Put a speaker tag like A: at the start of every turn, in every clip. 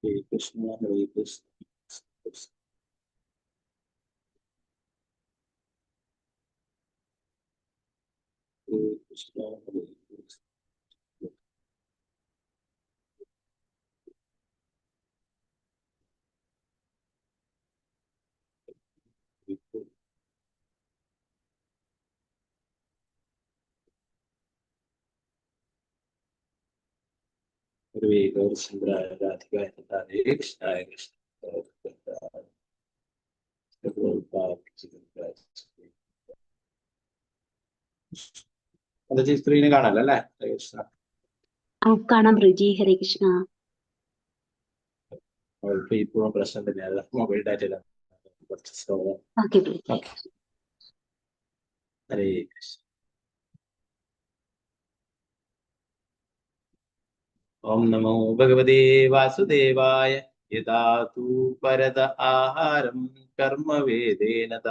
A: Hare Krishna, Hare Krishna, Hare Krishna, Hare Krishna. Hare Gaurachandra, Radhika, Hare Krishna, Hare Krishna. അത് screen കാണാലോ അല്ലേ? ഹരേ കൃഷ്ണ.
B: കാണാം പ്രഭുജി. ഹരേ കൃഷ്ണ.
A: അവൾക്ക് ഇപ്പോഴും പ്രശ്നം തന്നെയാണ്, മൊബൈൽ ഡാറ്റയില കുറച്ച് സ്ലോ. ഹരേ കൃഷ്ണ. ഓം നമോ ഭഗവതേ വാസുദേവായ. യഥാ തൂ പരത ആഹാരം കർമ്മവേദേനത.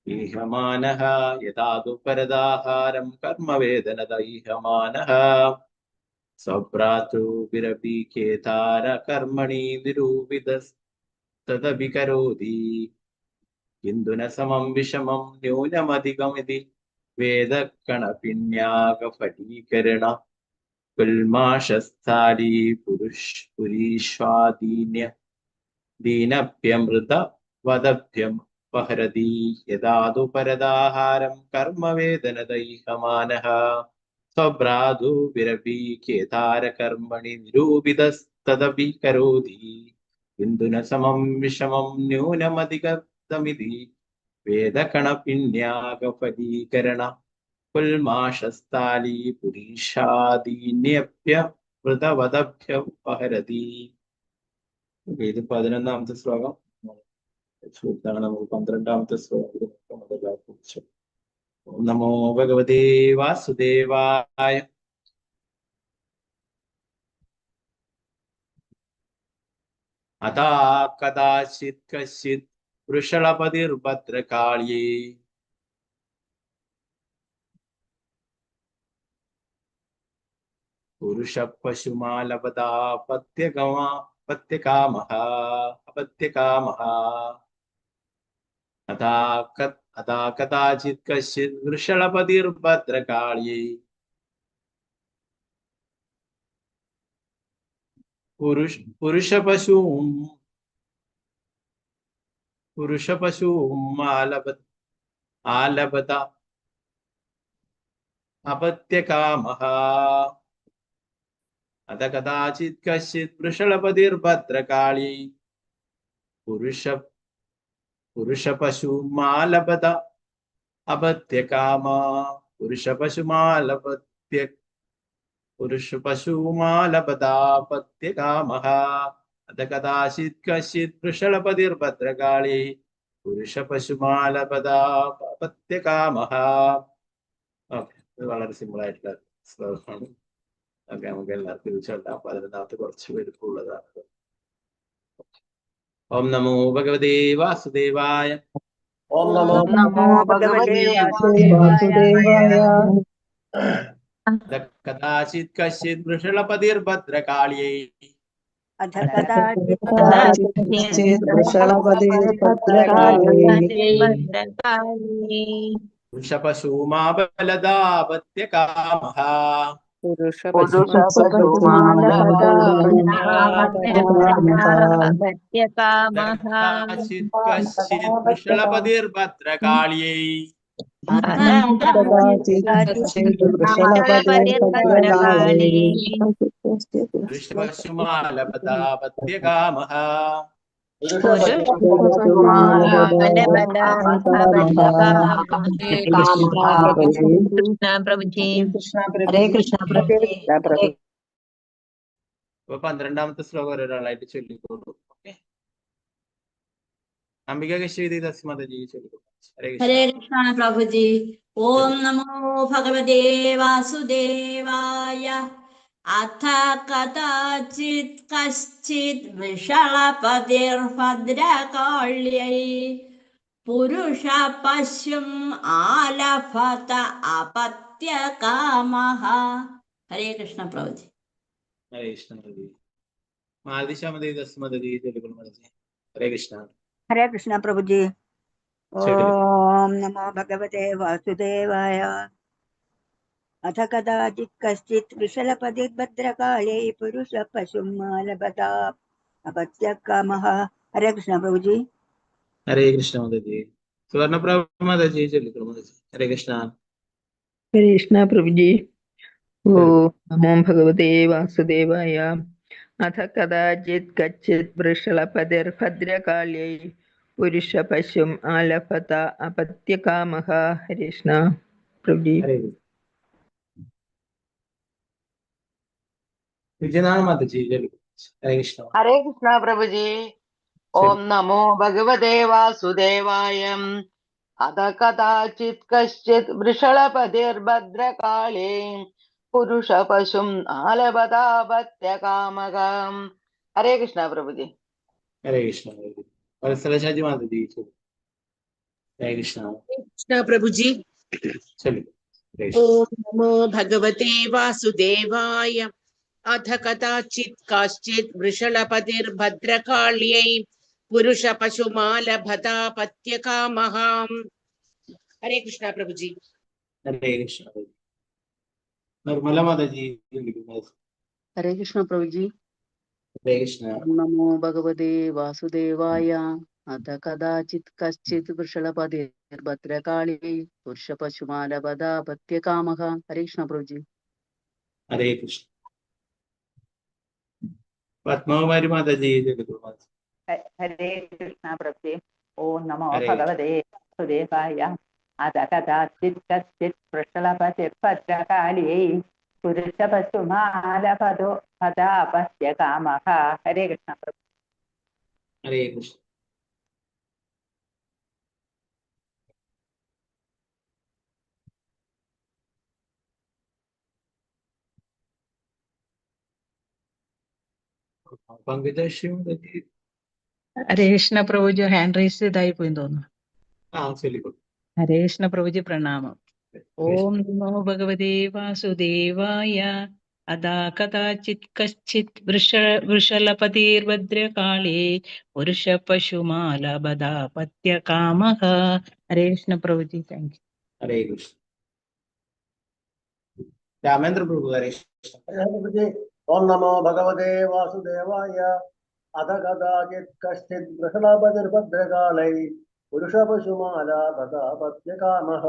A: ഈഹമാനഃ യഥാ തൂ പരതാഹാരം കർമ്മവേദനത. ഈഹമാനഃ സ്വഭ്രാതൃഭിരപീഖേതാര കർമ്മണി നിരൂപിതസ്തദപി കരോതി. കിന്തു ന സമം വിഷമം ന്യൂനമധികമിതി വേദകണപിണ്യാകഫലീകരണ. കുൽമാഷസ്ഥാലി പുരീഷ്വാദീന്യ ദീനപ്യമൃത വദഭ്യം പഹരതി. യഥാതു പരതാഹാരം കർമ്മവേദനതൈഹമാനഃ സ്വഭ്രാതൃഭിരപീഖേതാര കർമ്മണി നിരൂപിതസ്തദപി കരോതി. കിന്തു ന സമം വിഷമം ന്യൂനമധികമിതി വേദകണപിണ്യാകഫലീകരണ. കുൽമാഷസ്ഥാലി പുരീഷാദീന്യപ്യമൃതവദഭ്യം പഹരതി. ഇത് 11ാമത്തെ ശ്ലോകം. സുഹൃത്താണ് നമുക്ക് 12ാമത്തെ ശ്ലോകം. ഓം നമോ ഭഗവതേ വാസുദേവായ. അതാ കദാചിത് കശ്ചിത് വൃഷളപതിർഭദ്രകാളീ. പുരുഷ പശുമാലപദാപത്യകാമഃ അപത്യകാമഃ. അതാ കദാചിത് കശ്ചിത് വൃഷളപതിർഭദ്രകാളീ. പുരുഷപശൂം ആലപത അപത്യകാമഃ. അത കദാചിത് കശ്ചിത് വൃഷളപതിർഭദ്രകാളീ. പുരുഷപശൂമാലപത അപത്യകാമ. പുരുഷപശൂമാലപതാപത്യകാമഃ. അത കദാചിത് കശ്ചിത് വൃഷളപതിർഭദ്രകാളീ. പുരുഷപശുമാലപതാപത്യകാമഃ. ഓക്കെ, ഇത് വളരെ സിമ്പിൾ ആയിട്ടുള്ള ശ്ലോകമാണ്. ഓക്കെ, നമുക്ക് എല്ലാവർക്കും ചോദിച്ചാൽ 11ാമത്തെ കുറച്ച് പേർക്കുള്ളതാണ്. ഓം നമോ ഭഗവതേ വാസുദേവായ.
C: ഓം നമോ ഭഗവതേ വാസുദേവായ.
A: കദാചിത് കശ്ചിത് വൃഷളപതിർഭദ്രകാളീ. പുരുഷപശൂമാബലദാപത്യകാമഃ. കദാചിത് കശ്ചിത് വൃഷളപതിർഭദ്രകാളീ. പുരുഷപശുമാലപതാപത്യകാമഃ.
C: ഹരേ കൃഷ്ണ.
A: 12ാമത്തെ ശ്ലോകം ഒരാളായിട്ട് ചൊല്ലിക്കോളൂ. ഓക്കെ, അംബിക കശ്യപതി ദസ്മതജി ചൊല്ലിക്കോളൂ.
D: ഹരേ കൃഷ്ണ പ്രഭുജി. ഓം നമോ ഭഗവതേ വാസുദേവായ. അഥ കദാചിത് കശ്ചിത് വൃഷളപതിർഭദ്രകാള്യൈ. പുരുഷ പശും ആലഭത അപത്യ കാമഃ. ഹരേ കൃഷ്ണ പ്രഭുജി.
A: ഹരേ കൃഷ്ണ പ്രഭുജി. മാതിശാമതി ദസ്മതി ചൊല്ലിക്കൊള്ളു മാതാജി. ഹരേ കൃഷ്ണ.
C: ഹരേ കൃഷ്ണ പ്രഭുജി. ഓം നമോ ഭഗവതേ വാസുദേവായ. അഥ കഥാചിത് കശ്ചിത് വിഷലപതിർഭദ്രകാളേ പുരുഷ പശും ആലഭതാ അപത്യ കാമഃ. ഹരേ കൃഷ്ണ പ്രഭുജി.
A: ഹരേ കൃഷ്ണ മാതാജി. സുവർണപ്രഭ മാതാജി ചൊല്ലിക്കൊള്ളു മാതാജി. ഹരേ കൃഷ്ണ.
E: ഹരേ കൃഷ്ണ പ്രഭുജി. ഓം നമോ ഭഗവതേ വാസുദേവായ. അഥ കഥാചിത് കച്ചിത് വൃഷളപതിർഭദ്രകാള്യൈ പുരുഷ പശും ആലഭത അപത്യകാമഃ. ഹരേ കൃഷ്ണ പ്രഭുജി.
A: ഹരേ കൃഷ്ണ. വിജയനാഥ മാതാജി ചൊല്ലിക്കൊള്ളു. ഹരേ കൃഷ്ണ.
F: ഹരേ കൃഷ്ണ പ്രഭുജി. ഓം നമോ ഭഗവതേ വാസുദേവായ. അഥ കഥാചിത് കശ്ചിത് വൃഷളപതിർഭദ്രകാളേ പുരുഷ പശും ആലപതാപത്യകാമഃ. ഹരേ കൃഷ്ണ പ്രഭുജി.
A: ഹരേ കൃഷ്ണ മാതാജി. വത്സലശാജി മാതാജി ചൊല്ലു. ഹരേ കൃഷ്ണ.
G: കൃഷ്ണ പ്രഭുജി.
A: ചൊല്ലു. ഹരേ കൃഷ്ണ.
G: ഓം നമോ ഭഗവതേ വാസുദേവായ. അഥ കഥാചിത് കാശ്ചിത് വൃഷളപതിർഭദ്രകാള്യൈ പുരുഷ പശുമാലഭതാപത്യകാമഃ. ഹരേ കൃഷ്ണ പ്രഭുജി.
A: ഹരേ കൃഷ്ണ മാതാജി. നിർമ്മല മാതാജി ചൊല്ലിക്കൊള്ളു മാതാജി.
H: ഹരേ കൃഷ്ണ പ്രഭുജി.
A: ഹരേ കൃഷ്ണ.
H: നമോ ഭഗവതേ വാസുദേവായ. അഥ കഥാചിത് കശ്ചിത് വൃഷളപതിർഭദ്രകാളേ പുരുഷ പശുമാലപതാപത്യകാമഃ. ഹരേ കൃഷ്ണ പ്രഭുജി.
A: ഹരേ കൃഷ്ണ. പത്മകുമാരി മാതാജി ചൊല്ലിക്കൊള്ളു മാതാജി.
C: ഹരേ കൃഷ്ണ പ്രഭുജി. ഓം നമോ
A: ഹരേ
C: ഭഗവതേ വാസുദേവായ. അഥ കഥാചിത് കശ്ചിത് വൃഷളപതിർഭദ്രകാളേ പുരുഷ പശുമാലഭതോ ഭതാപത്യ കാമഃ. ഹരേ കൃഷ്ണ പ്രഭു.
A: ഹരേ കൃഷ്ണ. പങ്കജശ്രീ മാതാജി.
I: ഹരേ കൃഷ്ണ പ്രഭുജി. ഹാൻഡ് റൈസ് ഇതായി പോയി തോന്നുന്നു.
A: ചൊല്ലിക്കൊള്ളു.
I: ഹരേ കൃഷ്ണ പ്രഭുജി പ്രണാമം. ഓം നമോ ഭഗവതേ വാസുദേവായ. അഥാ കഥാചിത് കശ്ചിത് വൃഷളപതിർഭദ്രകാളേ പുരുഷ പശുമാലപതാപത്യകാമഃ. ഹരേ കൃഷ്ണ പ്രഭുജി. Thank you.
A: ഹരേ കൃഷ്ണ. രാമേന്ദ്ര പ്രഭു. ഹരേ കൃഷ്ണ.
J: ഓം നമോ ഭഗവതേ വാസുദേവായ. അഥ കഥാചിത് കശ്ചിത് വൃഷളപതിർഭദ്രകാളൈ പുരുഷ പശുമാലഭതാപത്യകാമഃ.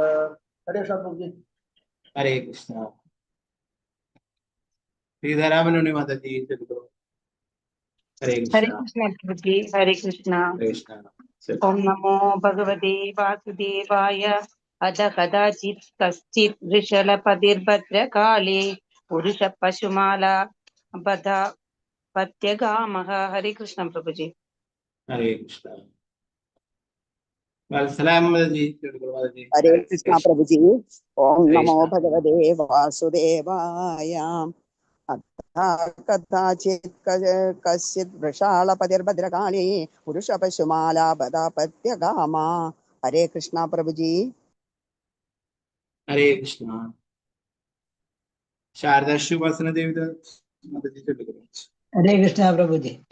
J: ഹരേ കൃഷ്ണ പ്രഭുജി.
A: ഹരേ കൃഷ്ണ. സീതാരാമനുണ്ണി മാതാജി ചൊല്ലിക്കൊള്ളു. ഹരേ
C: ഹരേ
A: കൃഷ്ണ.
C: കൃഷ്ണ പ്രഭുജി. ഹരേ കൃഷ്ണ.
A: ഹരേ കൃഷ്ണ.
C: ഓം നമോ ഭഗവതേ വാസുദേവായ. അഥ കഥാചിത് കശ്ചിത് വൃഷളപതിർഭദ്രകാളേ പുരുഷ പശുമാലഭതാപത്യകാമഃ. ഹരേ കൃഷ്ണ പ്രഭുജി.
A: ഹരേ കൃഷ്ണ. വത്സലായ മാതാജി ചൊല്ലിക്കൊള്ളു മാതാജി.
K: ഹരേ കൃഷ്ണ പ്രഭുജി. ഓം നമോ ഭഗവതേ വാസുദേവായ. കഥാചിത് കശ്ചിത് വൃഷാളപതിർഭദ്രകാളേ പുരുഷ പശുമാലഭതാപത്യകാമഃ. ഹരേ കൃഷ്ണ പ്രഭുജി.
A: ഹരേ കൃഷ്ണ. ശാരദാശ്രീ ഉപാസന ദേവിദാസ് മാതാജി ചൊല്ലിക്കൊള്ളു.
L: ഹരേ കൃഷ്ണ പ്രഭുജി.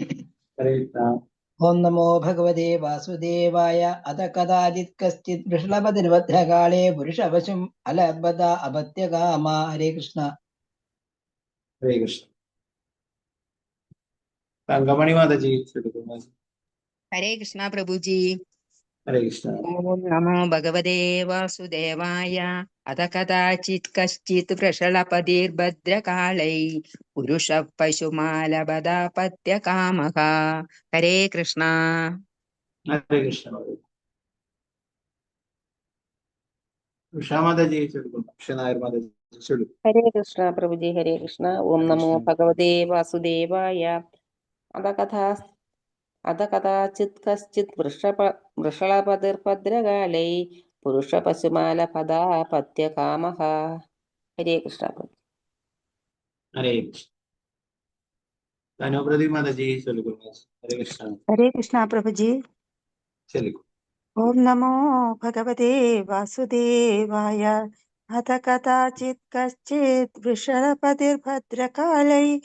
A: ഹരേ കൃഷ്ണ.
L: ഓം നമോ ഭഗവതേ വാസുദേവായ. അഥ കഥാചിത് കശ്ചിത് വൃഷളപതിർഭദ്രകാളേ പുരുഷ പശും അലഭത അപത്യകാമ. ഹരേ കൃഷ്ണ.
A: ഹരേ കൃഷ്ണ. തങ്കമണി മാതാജി ചൊല്ലിക്കൊള്ളു മാതാജി.
M: ഹരേ കൃഷ്ണ പ്രഭുജി.
A: ഹരേ കൃഷ്ണ.
M: ഓം നമോ ഭഗവതേ വാസുദേവായ. അഥ കഥാചിത് കശ്ചിത് വൃഷളപതിർഭദ്രകാളൈ പുരുഷ പശുമാലപതാപത്യകാമഃ. ഹരേ കൃഷ്ണ.
A: ഹരേ കൃഷ്ണ. ഉഷാ മാതാജി ചൊല്ലിക്കൊള്ളു. ഉഷനായർ മാതാജി ചൊല്ലിക്കൊള്ളു.
N: ഹരേ കൃഷ്ണ പ്രഭുജി. ഹരേ കൃഷ്ണ. ഓം നമോ ഭഗവതേ വാസുദേവായ. അഥ കഥാചിത് കശ്ചിത് വൃഷളപതിർഭദ്രകാളൈ പുരുഷ പശുമാലപതാപത്യകാമഃ. ഹരേ കൃഷ്ണ പ്രഭു.
A: ഹരേ കൃഷ്ണ. തനുപ്രതി മാതാജി ചൊല്ലിക്കൊള്ളു മാതാജി. ഹരേ കൃഷ്ണ.
C: ഹരേ കൃഷ്ണ പ്രഭുജി.
A: ചൊല്ലിക്കൊള്ളു.
O: ഓം നമോ ഭഗവതേ വാസുദേവായ അഥ കഥാചിത് കശ്ചിത് വൃഷഭതിർഭദ്രകാളൈ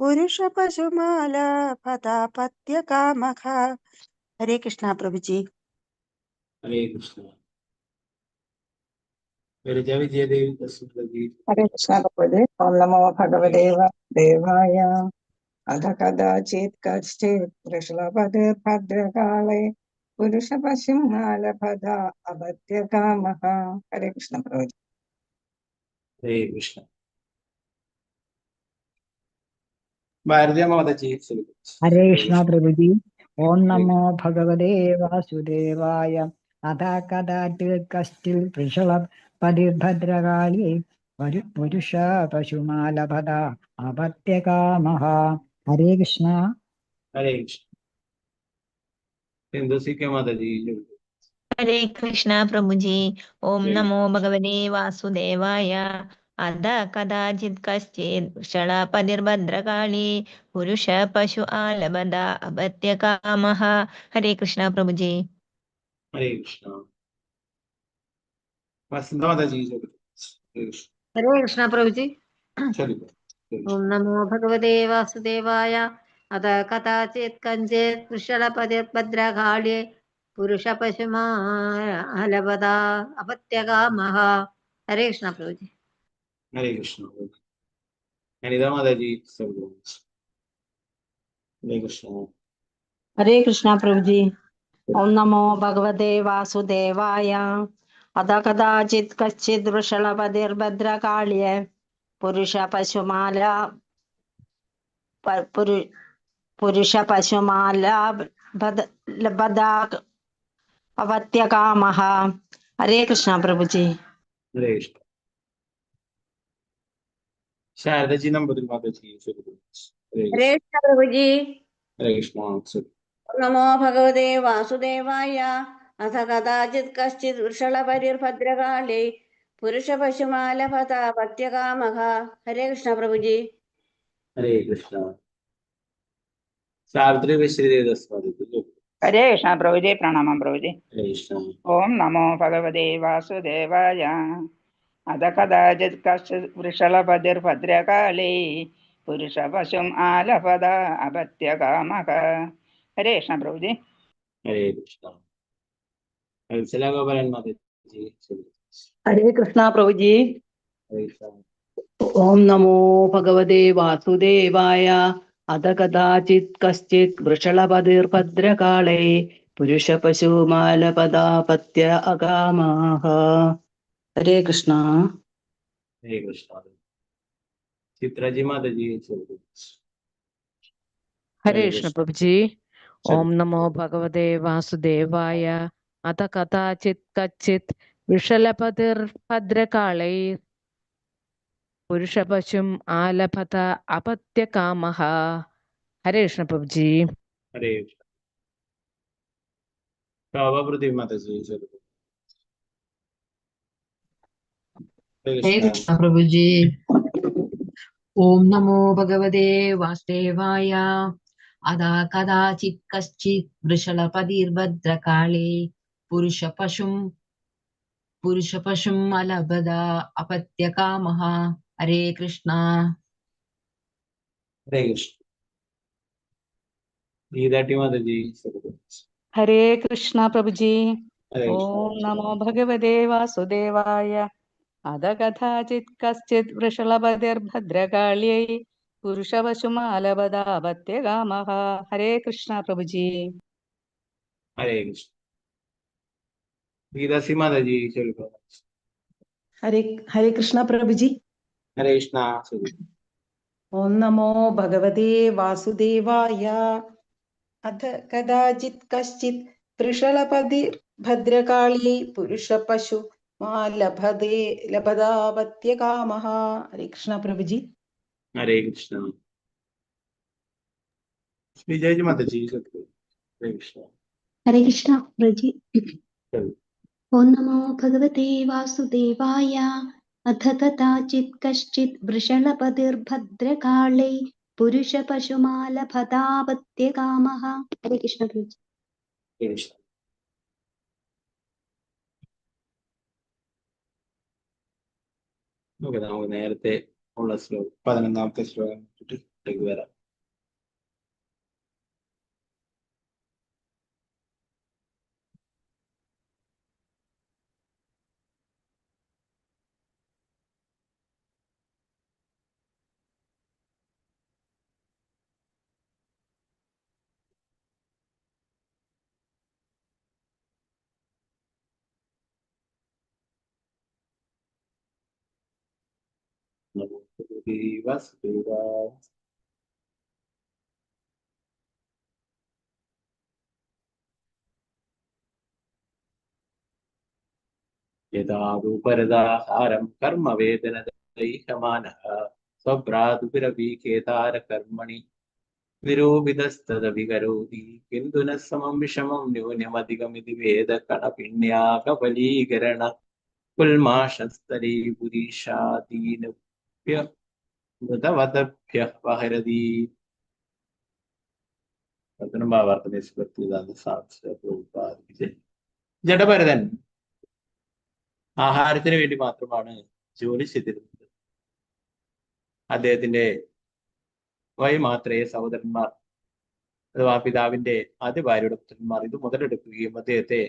O: പുരുഷ പശുമാല പദാപത്യ കാമഖ. ഹരേ കൃഷ്ണ പ്രഭുജി.
A: ഹരേ കൃഷ്ണ. വിരജ വിജയദേവി തസ്മദി.
P: ഹരേ കൃഷ്ണ പ്രഭുജി. ഓം നമോ ഭഗവതേ വാസുദേവായ അഥ കഥാചിത് കശ്ചിത് വൃഷഭതിർഭദ്രകാളൈ പുരുഷ പശുമാലഭത അപത്യകാമഃ. ഹരേ കൃഷ്ണ പ്രഭുജി.
A: ഹരേ കൃഷ്ണ. ഭാരതീയ മാതാജി.
Q: ഹരേ കൃഷ്ണ പ്രഭുജി. ഓം നമോ ഭഗവതേ വാസുദേവായ അഥ കഥാചിത് കശ്ചിത് വൃഷഭതിർഭദ്രകാളി പുരുഷ പശുമാലഭത അപത്യകാമഃ. ഹരേ കൃഷ്ണ.
A: ഹരേ കൃഷ്ണ. ഹിന്ദുസിക്ക മാതാജി.
R: ഹരേ കൃഷ്ണ പ്രഭുജി. ഓം നമോ ഭഗവതേ വാസുദേവായ അധ കഥാചിത് കശ്ചിത് വൃഷളപതിർഭദ്രകാളി പുരുഷ പശു ആലബദ അപത്യകാമഃ. ഹരേ കൃഷ്ണ പ്രഭുജി.
A: ഹരേ കൃഷ്ണ. വസന്ത മാതാജി.
D: ഹരേ കൃഷ്ണ പ്രഭുജി. ഓം നമോ ഭഗവതേ വാസുദേവായ അധ കഥാചിത് കഞ്ചിത് വൃഷളപതിർഭദ്രകാളി പുരുഷ പശുമാലപദ അപത്യകാമഃ. ഹരേ കൃഷ്ണ പ്രഭുജി.
A: ഹരേ കൃഷ്ണ. അനിത മാതാജി. ഹരേ കൃഷ്ണ.
I: ഹരേ കൃഷ്ണ പ്രഭുജി. ഓം നമോ ഭഗവതേ വാസുദേവായ അധ കഥാചിത് കശ്ചിത് വൃഷളപതിർഭദ്രകാളിയെ പുരുഷ പശുമാല അവത്യകാമഃ. ഹരേ കൃഷ്ണ പ്രഭുജി.
A: ഹരേ കൃഷ്ണ. ശാരദജി നമ്പൂതിരി മാതാജി.
D: ഹരേ കൃഷ്ണ പ്രഭുജി.
A: ഹരേ കൃഷ്ണ.
D: നമോ ഭഗവതേ വാസുദേവായ അഥ കഥാചിത് കശ്ചിത് വൃഷളപതിർഭദ്രകാളി പുരുഷ പശുമാലഭത അപത്യകാമഃ. ഹരേ കൃഷ്ണ പ്രഭുജി.
A: ഹരേ കൃഷ്ണ. സാവിത്രി വിശ്രീദേവി തസ്മദി.
F: ഹരേ കൃഷ്ണ പ്രഭുജി. പ്രണാമം പ്രഭുജി.
A: ഹരേ കൃഷ്ണ.
F: ഓം നമോ ഭഗവതേ വാസുദേവായ അധ കഥാചിത് കശ്ചിത് വൃഷളപതിർഭദ്രകാളി പുരുഷ പശും ആലപദ അപത്യകാമഃ. ഹരേ കൃഷ്ണ പ്രഭുജി.
A: ഹരേ കൃഷ്ണ. വത്സല ഗോപാലൻ മാതാജി.
H: ഹരേ കൃഷ്ണ പ്രഭുജി.
A: ഹരേ കൃഷ്ണ.
H: ഓം നമോ ഭഗവതേ വാസുദേവായ അധ കഥാചിത് കശ്ചിത് വൃഷളപതിർഭദ്രകാളൈ പുരുഷ പശുമാലപദാപത്യ അകാമഃ. ഹരേ കൃഷ്ണ.
A: ഹരേ കൃഷ്ണ. ചിത്രജി മാതാജി.
N: ഹരേ കൃഷ്ണ പ്രഭുജി. ഓം നമോ ഭഗവതേ വാസുദേവായ അധ കഥാചിത് കശ്ചിത് വൃഷളപതിർഭദ്രകാളൈ പുരുഷ പശും ആലഭത അപത്യകാമഃ. ഹരേ കൃഷ്ണ പ്രഭുജി.
A: ഹരേ കൃഷ്ണ. ശോഭ പൃഥ്വി മാതാജി.
S: ഹരേ കൃഷ്ണ പ്രഭുജി. ഓം നമോ ഭഗവതേ വാസുദേവായ അധ കഥാചിത് കശ്ചിത് വൃഷളപതിർഭദ്രകാളി പുരുഷ പശും അലഭത അപത്യകാമഃ. ഹരേ കൃഷ്ണ.
A: ഹരേ കൃഷ്ണ. ഗീതാട്ടി മാതാജി.
I: ഹരേ കൃഷ്ണ പ്രഭുജി.
A: ഹരേ കൃഷ്ണ.
I: ഓം നമോ ഭഗവതേ വാസുദേവായ അധ കഥാചിത് കശ്ചിത് വൃഷളപതിർഭദ്രകാള്യൈ പുരുഷ പശുമാലപദ അപത്യകാമഃ. ഹരേ കൃഷ്ണ പ്രഭുജി.
A: ഹരേ കൃഷ്ണ. ഗീതാസി മാതാജി.
T: ഹരേ കൃഷ്ണ പ്രഭുജി.
A: ഹരേ കൃഷ്ണ.
T: ഓം നമോ ഭഗവതേ വാസുദേവായ അഥ കഥാചിത് കശ്ചിത് വൃഷളപതിർഭദ്രകാളി പുരുഷ പശു ലഭദാപത്യകാമഃ. ഹരേ കൃഷ്ണ പ്രഭുജി.
A: ഹരേ കൃഷ്ണ. വിജയജി മാതാജി. ഹരേ കൃഷ്ണ.
B: ഹരേ കൃഷ്ണ പ്രഭുജി. ഓം നമോ ഭഗവതേ വാസുദേവായ അഥ കഥാചിത് കശ്ചിത് വൃഷളപതിർഭദ്രകാളൈ പുരുഷ പശുമാലഭതാപത്യകാമഃ. ഹരേ കൃഷ്ണ പ്രഭുജി.
A: ഹരേ കൃഷ്ണ. ഓക്കെ, നമുക്ക് നേരത്തെ ഉള്ള ശ്ലോകം 11ാമത്തെ ശ്ലോകം ഇട്ടിട്ട് വരാം. നമോ ഭഗവതേ വാസുദേവായ. യഥാപരദാഹാരം കർമ്മവേദനദൈഹമാനഃ സ്വഭ്രാതുപിരവീകേതാര കർമ്മണി നിരൂപിതസ്തദവികരോതി കിന്തു ന സമം വിഷമം ന്യൂനമധികമിതി വേദ കണപിണ്യാകവലീകരണ കുൽമാഷസ്തരീപുരീഷാദീനഭ്യ മൃതവതഭ്യഃ വഹരതി. ജഡഭരതൻ ആഹാരത്തിന് വേണ്ടി മാത്രമാണ് ജോലി ചെയ്തിരുന്നത്. അദ്ദേഹത്തിന്റെ വൈമാത്രേയ സഹോദരന്മാർ അഥവാ പിതാവിന്റെ ആദ്യ ഭാര്യയുടെ പുത്രന്മാർ ഇത് മുതലെടുക്കുകയും അദ്ദേഹത്തെ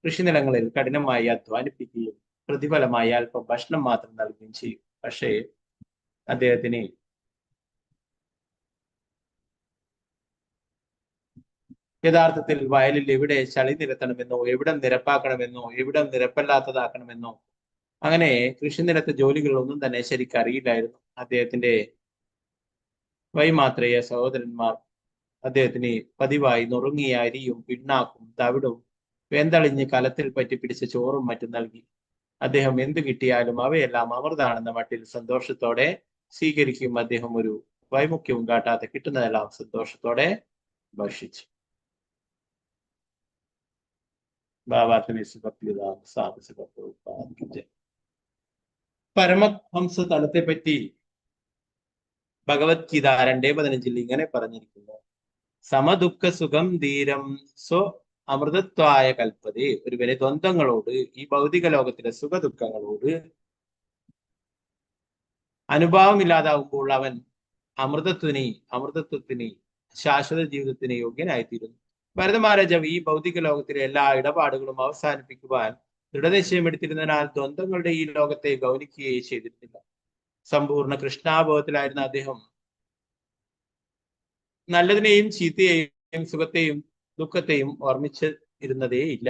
A: കൃഷിനിലങ്ങളിൽ കഠിനമായി അധ്വാനിപ്പിക്കുകയും പ്രതിഫലമായി അല്പം ഭക്ഷണം മാത്രം നൽകുകയും ചെയ്യും. പക്ഷേ അദ്ദേഹത്തിന് യഥാർത്ഥത്തിൽ വയലിൽ എവിടെ ചളി നിരത്തണമെന്നോ എവിടം നിരപ്പാക്കണമെന്നോ എവിടം നിരപ്പല്ലാത്തതാക്കണമെന്നോ അങ്ങനെ കൃഷിനിലത്തെ ജോലികളൊന്നും തന്നെ ശരിക്കും അറിയില്ലായിരുന്നു. അദ്ദേഹത്തിന്റെ വൈമാത്രേയ സഹോദരന്മാർ അദ്ദേഹത്തിന് പതിവായി നുറുങ്ങിയ അരിയും പിണ്ണാക്കും തവിടും വെന്തളിഞ്ഞ് കലത്തിൽ പറ്റി പിടിച്ച ചോറും മറ്റും നൽകി. അദ്ദേഹം എന്തു കിട്ടിയാലും അവയെല്ലാം അമൃതാണെന്ന മട്ടിൽ സന്തോഷത്തോടെ സ്വീകരിക്കും. അദ്ദേഹം ഒരു വൈമുഖ്യവും കാട്ടാതെ കിട്ടുന്നതെല്ലാം സന്തോഷത്തോടെ ഭക്ഷിച്ചു. പരമഹംസ തലത്തെ പറ്റി ഭഗവത്ഗീത 2:15 ഇങ്ങനെ പറഞ്ഞിരിക്കുന്നു: സമദുഃഖ സുഖം ധീരം സ്വ അമൃതത്വായ കൽപ്പതേ. ഒരുവരെ ദ്വന്ദ്ങ്ങളോട്, ഈ ഭൗതിക ലോകത്തിലെ സുഖദുഃഖങ്ങളോട് അനുഭാവമില്ലാതാവുമ്പോൾ അവൻ അമൃതത്വത്തിന് ശാശ്വത ജീവിതത്തിന് യോഗ്യനായിത്തീരുന്നു. ഭരത മഹാരാജാവ് ഈ ഭൗതിക ലോകത്തിലെ എല്ലാ ഇടപാടുകളും അവസാനിപ്പിക്കുവാൻ ദൃഢനിശ്ചയമെടുത്തിരുന്നതിനാൽ ദ്വന്ദ്ങ്ങളുടെ ഈ ലോകത്തെ ഗൗനിക്കുകയേ ചെയ്തിരുന്നില്ല. സമ്പൂർണ്ണ കൃഷ്ണാബോധത്തിലായിരുന്ന അദ്ദേഹം നല്ലതിനെയും ചീത്തയെയും സുഖത്തെയും ദുഃഖത്തെയും ഓർമ്മിച്ച് ഇരുന്നതേ ഇല്ല.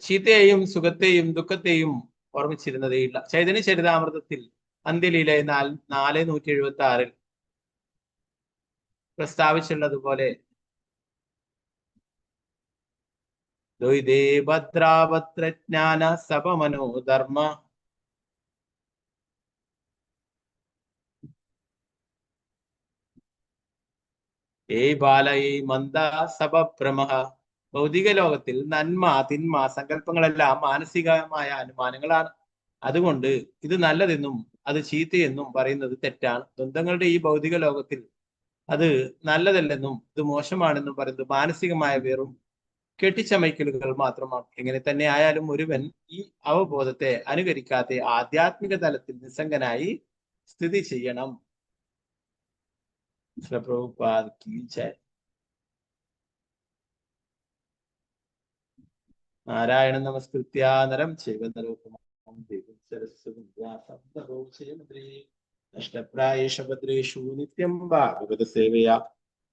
A: ചീത്തയെയും സുഖത്തെയും ദുഃഖത്തെയും ഓർമ്മിച്ചിരുന്നതേ ഇല്ല. ചൈതന്യ ചരിതാമൃതത്തിൽ അന്ത്യലീല 4:176 പ്രസ്താവിച്ചുള്ളതുപോലെ ദ്വൈതേ ഭദ്രാഭദ്രജ്ഞാന സപമനോധർമ്മ ഏ ബാലയേ മന്ദ സപഭ്രമഃ. ഭൗതിക ലോകത്തിൽ നന്മ തിന്മ സങ്കല്പങ്ങളെല്ലാം മാനസികമായ അനുമാനങ്ങളാണ്. അതുകൊണ്ട് ഇത് നല്ലതെന്നും അത് ചീത്തയെന്നും പറയുന്നത് തെറ്റാണ്. ദ്വന്ദ്ങ്ങളുടെ ഈ ഭൗതിക ലോകത്തിൽ അത് നല്ലതല്ലെന്നും ഇത് മോശമാണെന്നും പറയുന്നത് മാനസികമായ വെറും കെട്ടിച്ചമയ്ക്കലുകൾ മാത്രമാണ്. എങ്ങനെ തന്നെ ആയാലും ഒരുവൻ ഈ അവബോധത്തെ അനുകരിക്കാതെ ആധ്യാത്മിക തലത്തിൽ നിസ്സംഗനായി സ്ഥിതി ചെയ്യണം. നാരായണ നമസ്കൃത്യ നരം ചൈവ നരോത്തമം നഷ്ടപ്രായേഷു നിത്യം ഭാഗവത സേവയാ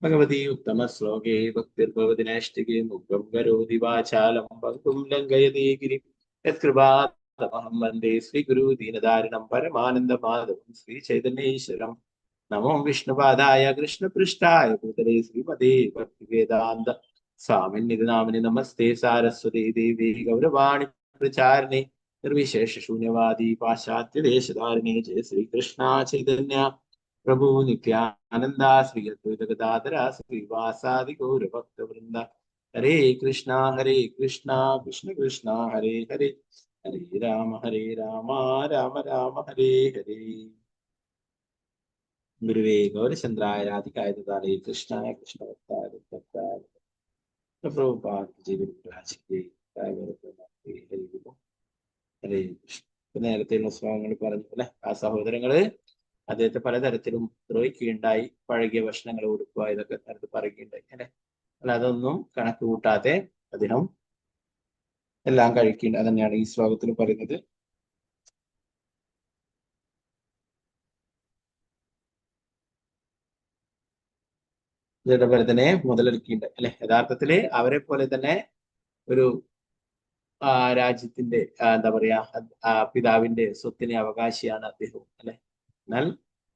A: ഭഗവതി ഉത്തമ ശ്ലോകേ ഭക്തിർഭവതി നൈഷ്ഠികേ മുഖം കരോതി വാചാലം പങ്കും ലംഘയതേ ഗിരിം യത്കൃപാതമഹം വന്ദേ ശ്രീഗുരു ദീനധാരിണം പരമാനന്ദ മാധവം ശ്രീ ചൈതന്യേശ്വരം. നമോ വിഷ്ണുപാദായ കൃഷ്ണപൃഷ്ഠായ ഭൂതലേ ശ്രീമതേ ഭക്തിവേദാന്ത സ്വാമിനിധി നാമിനി നമസ്തേ സാരസ്വതേ ദേവി ഗൗരവാണി പ്രചാരിണി നിർവിശേഷ ശൂന്യവാദി പാശ്ചാത്യ ദേശധാരിണി. ജയ ശ്രീകൃഷ്ണ ചൈതന്യ പ്രഭു നിത്യാനന്ദ ശ്രീ അദ്വൈത ഗദാധര ശ്രീവാസാദി ഗൗരഭക്തവൃന്ദ. ഹരേ കൃഷ്ണ കൃഷ്ണ കൃഷ്ണ ഹരേ ഹരേ, ഹരേ രാമ രാമ രാമ ഹരേ ഹരേ. ഗുരുവേ ഗൗരചന്ദ്രായ രാധികായ ദദാലേ കൃഷ്ണായ കൃഷ്ണഭക്തായ ഭക്തായ പ്രഭുപാദ് ജി ഗുരുരാജ്. നേരത്തെയുള്ള ശ്ലോകങ്ങൾ പറഞ്ഞു അല്ലെ. ആ സഹോദരങ്ങള് അദ്ദേഹത്തെ പലതരത്തിലും ദ്രോഹിക്കുകയുണ്ടായി, പഴകിയ ഭക്ഷണങ്ങൾ കൊടുക്കുക, ഇതൊക്കെ നേരത്തെ പറയുകയുണ്ടായി അല്ലെ. അല്ല അതൊന്നും കണക്ക് കൂട്ടാതെ അദ്ദേഹം എല്ലാം കഴിക്കേണ്ട. അതന്നെയാണ് ഈ ശ്ലോകത്തിൽ പറയുന്നത്. പോലെ തന്നെ മുതലെടുക്കേണ്ട അല്ലെ. യഥാർത്ഥത്തില് അവരെ പോലെ തന്നെ ഒരു രാജ്യത്തിന്റെ എന്താ പറയാ പിതാവിന്റെ സ്വത്തിന് അവകാശിയാണ് അദ്ദേഹം അല്ലെ. എന്നാൽ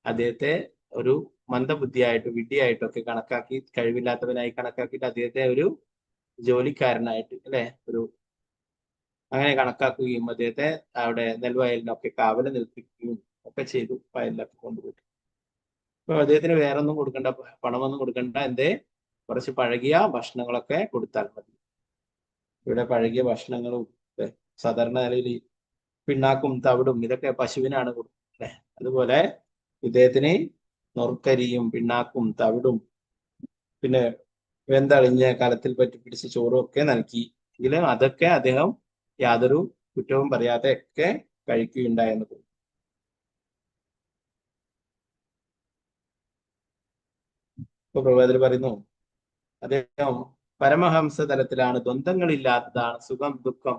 A: അദ്ദേഹത്തെ ഒരു മന്ദബുദ്ധിയായിട്ട് വിഡ്ഢിയായിട്ടൊക്കെ കണക്കാക്കി, കഴിവില്ലാത്തവനായി കണക്കാക്കിയിട്ട് അദ്ദേഹത്തെ ഒരു ജോലിക്കാരനായിട്ട് അല്ലെ, ഒരു അങ്ങനെ കണക്കാക്കുകയും അദ്ദേഹത്തെ അവിടെ നെൽവയലിനൊക്കെ കാവല് നിൽപ്പിക്കുകയും ഒക്കെ ചെയ്തു. വയലിലൊക്കെ കൊണ്ടുപോയി. അപ്പൊ അദ്ദേഹത്തിന് വേറെ ഒന്നും കൊടുക്കണ്ട, പണമൊന്നും കൊടുക്കണ്ട, എന്തേ കുറച്ച് പഴകിയ ഭക്ഷണങ്ങളൊക്കെ കൊടുത്താൽ മതി. ഇവിടെ പഴകിയ ഭക്ഷണങ്ങളും സാധാരണ നിലയിൽ പിണ്ണാക്കും തവിടും ഇതൊക്കെ പശുവിനാണ് കൊടുക്കുന്നത് അല്ലെ. അതുപോലെ ഇദ്ദേഹത്തിന് നൊറുക്കരിയും പിണ്ണാക്കും തവിടും പിന്നെ വെന്തളിഞ്ഞ കലത്തിൽ പറ്റി പിടിച്ച ചോറും ഒക്കെ നൽകി. എങ്കിലും അതൊക്കെ അദ്ദേഹം യാതൊരു കുറ്റവും പറയാതെ ഒക്കെ കഴിക്കുകയുണ്ടായെന്ന് തോന്നുന്നു. ഇപ്പൊ പ്രഭാതത്തിൽ പറയുന്നു അദ്ദേഹം പരമഹംസ തലത്തിലാണ്, ദ്വന്ദ്ങ്ങളില്ലാത്തതാണ്, സുഖം ദുഃഖം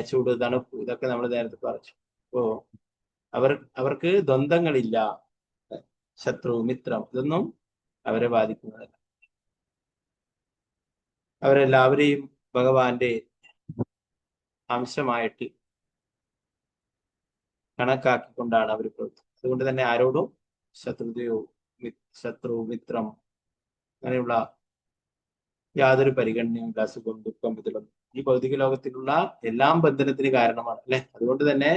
A: ചൂട് തണുപ്പ് ഇതൊക്കെ നമ്മൾ നേരത്തെ പറഞ്ഞു. അപ്പോ അവർക്ക് ദ്വന്ദ്ങ്ങളില്ല, ശത്രു മിത്രം ഇതൊന്നും അവരെ ബാധിക്കുന്നതല്ല. അവരെല്ലാവരെയും ഭഗവാന്റെ അംശമായിട്ട് കണക്കാക്കിക്കൊണ്ടാണ് അവർ പ്രവർത്തിക്കുന്നത്. അതുകൊണ്ട് തന്നെ ആരോടും ശത്രു മിത്രം അങ്ങനെയുള്ള യാതൊരു പരിഗണനയും സുഖം ദുഃഖം ഇതിലൊന്നും. ഈ ഭൗതിക ലോകത്തിലുള്ള എല്ലാം ബന്ധനത്തിന് കാരണമാണ് അല്ലെ. അതുകൊണ്ട് തന്നെ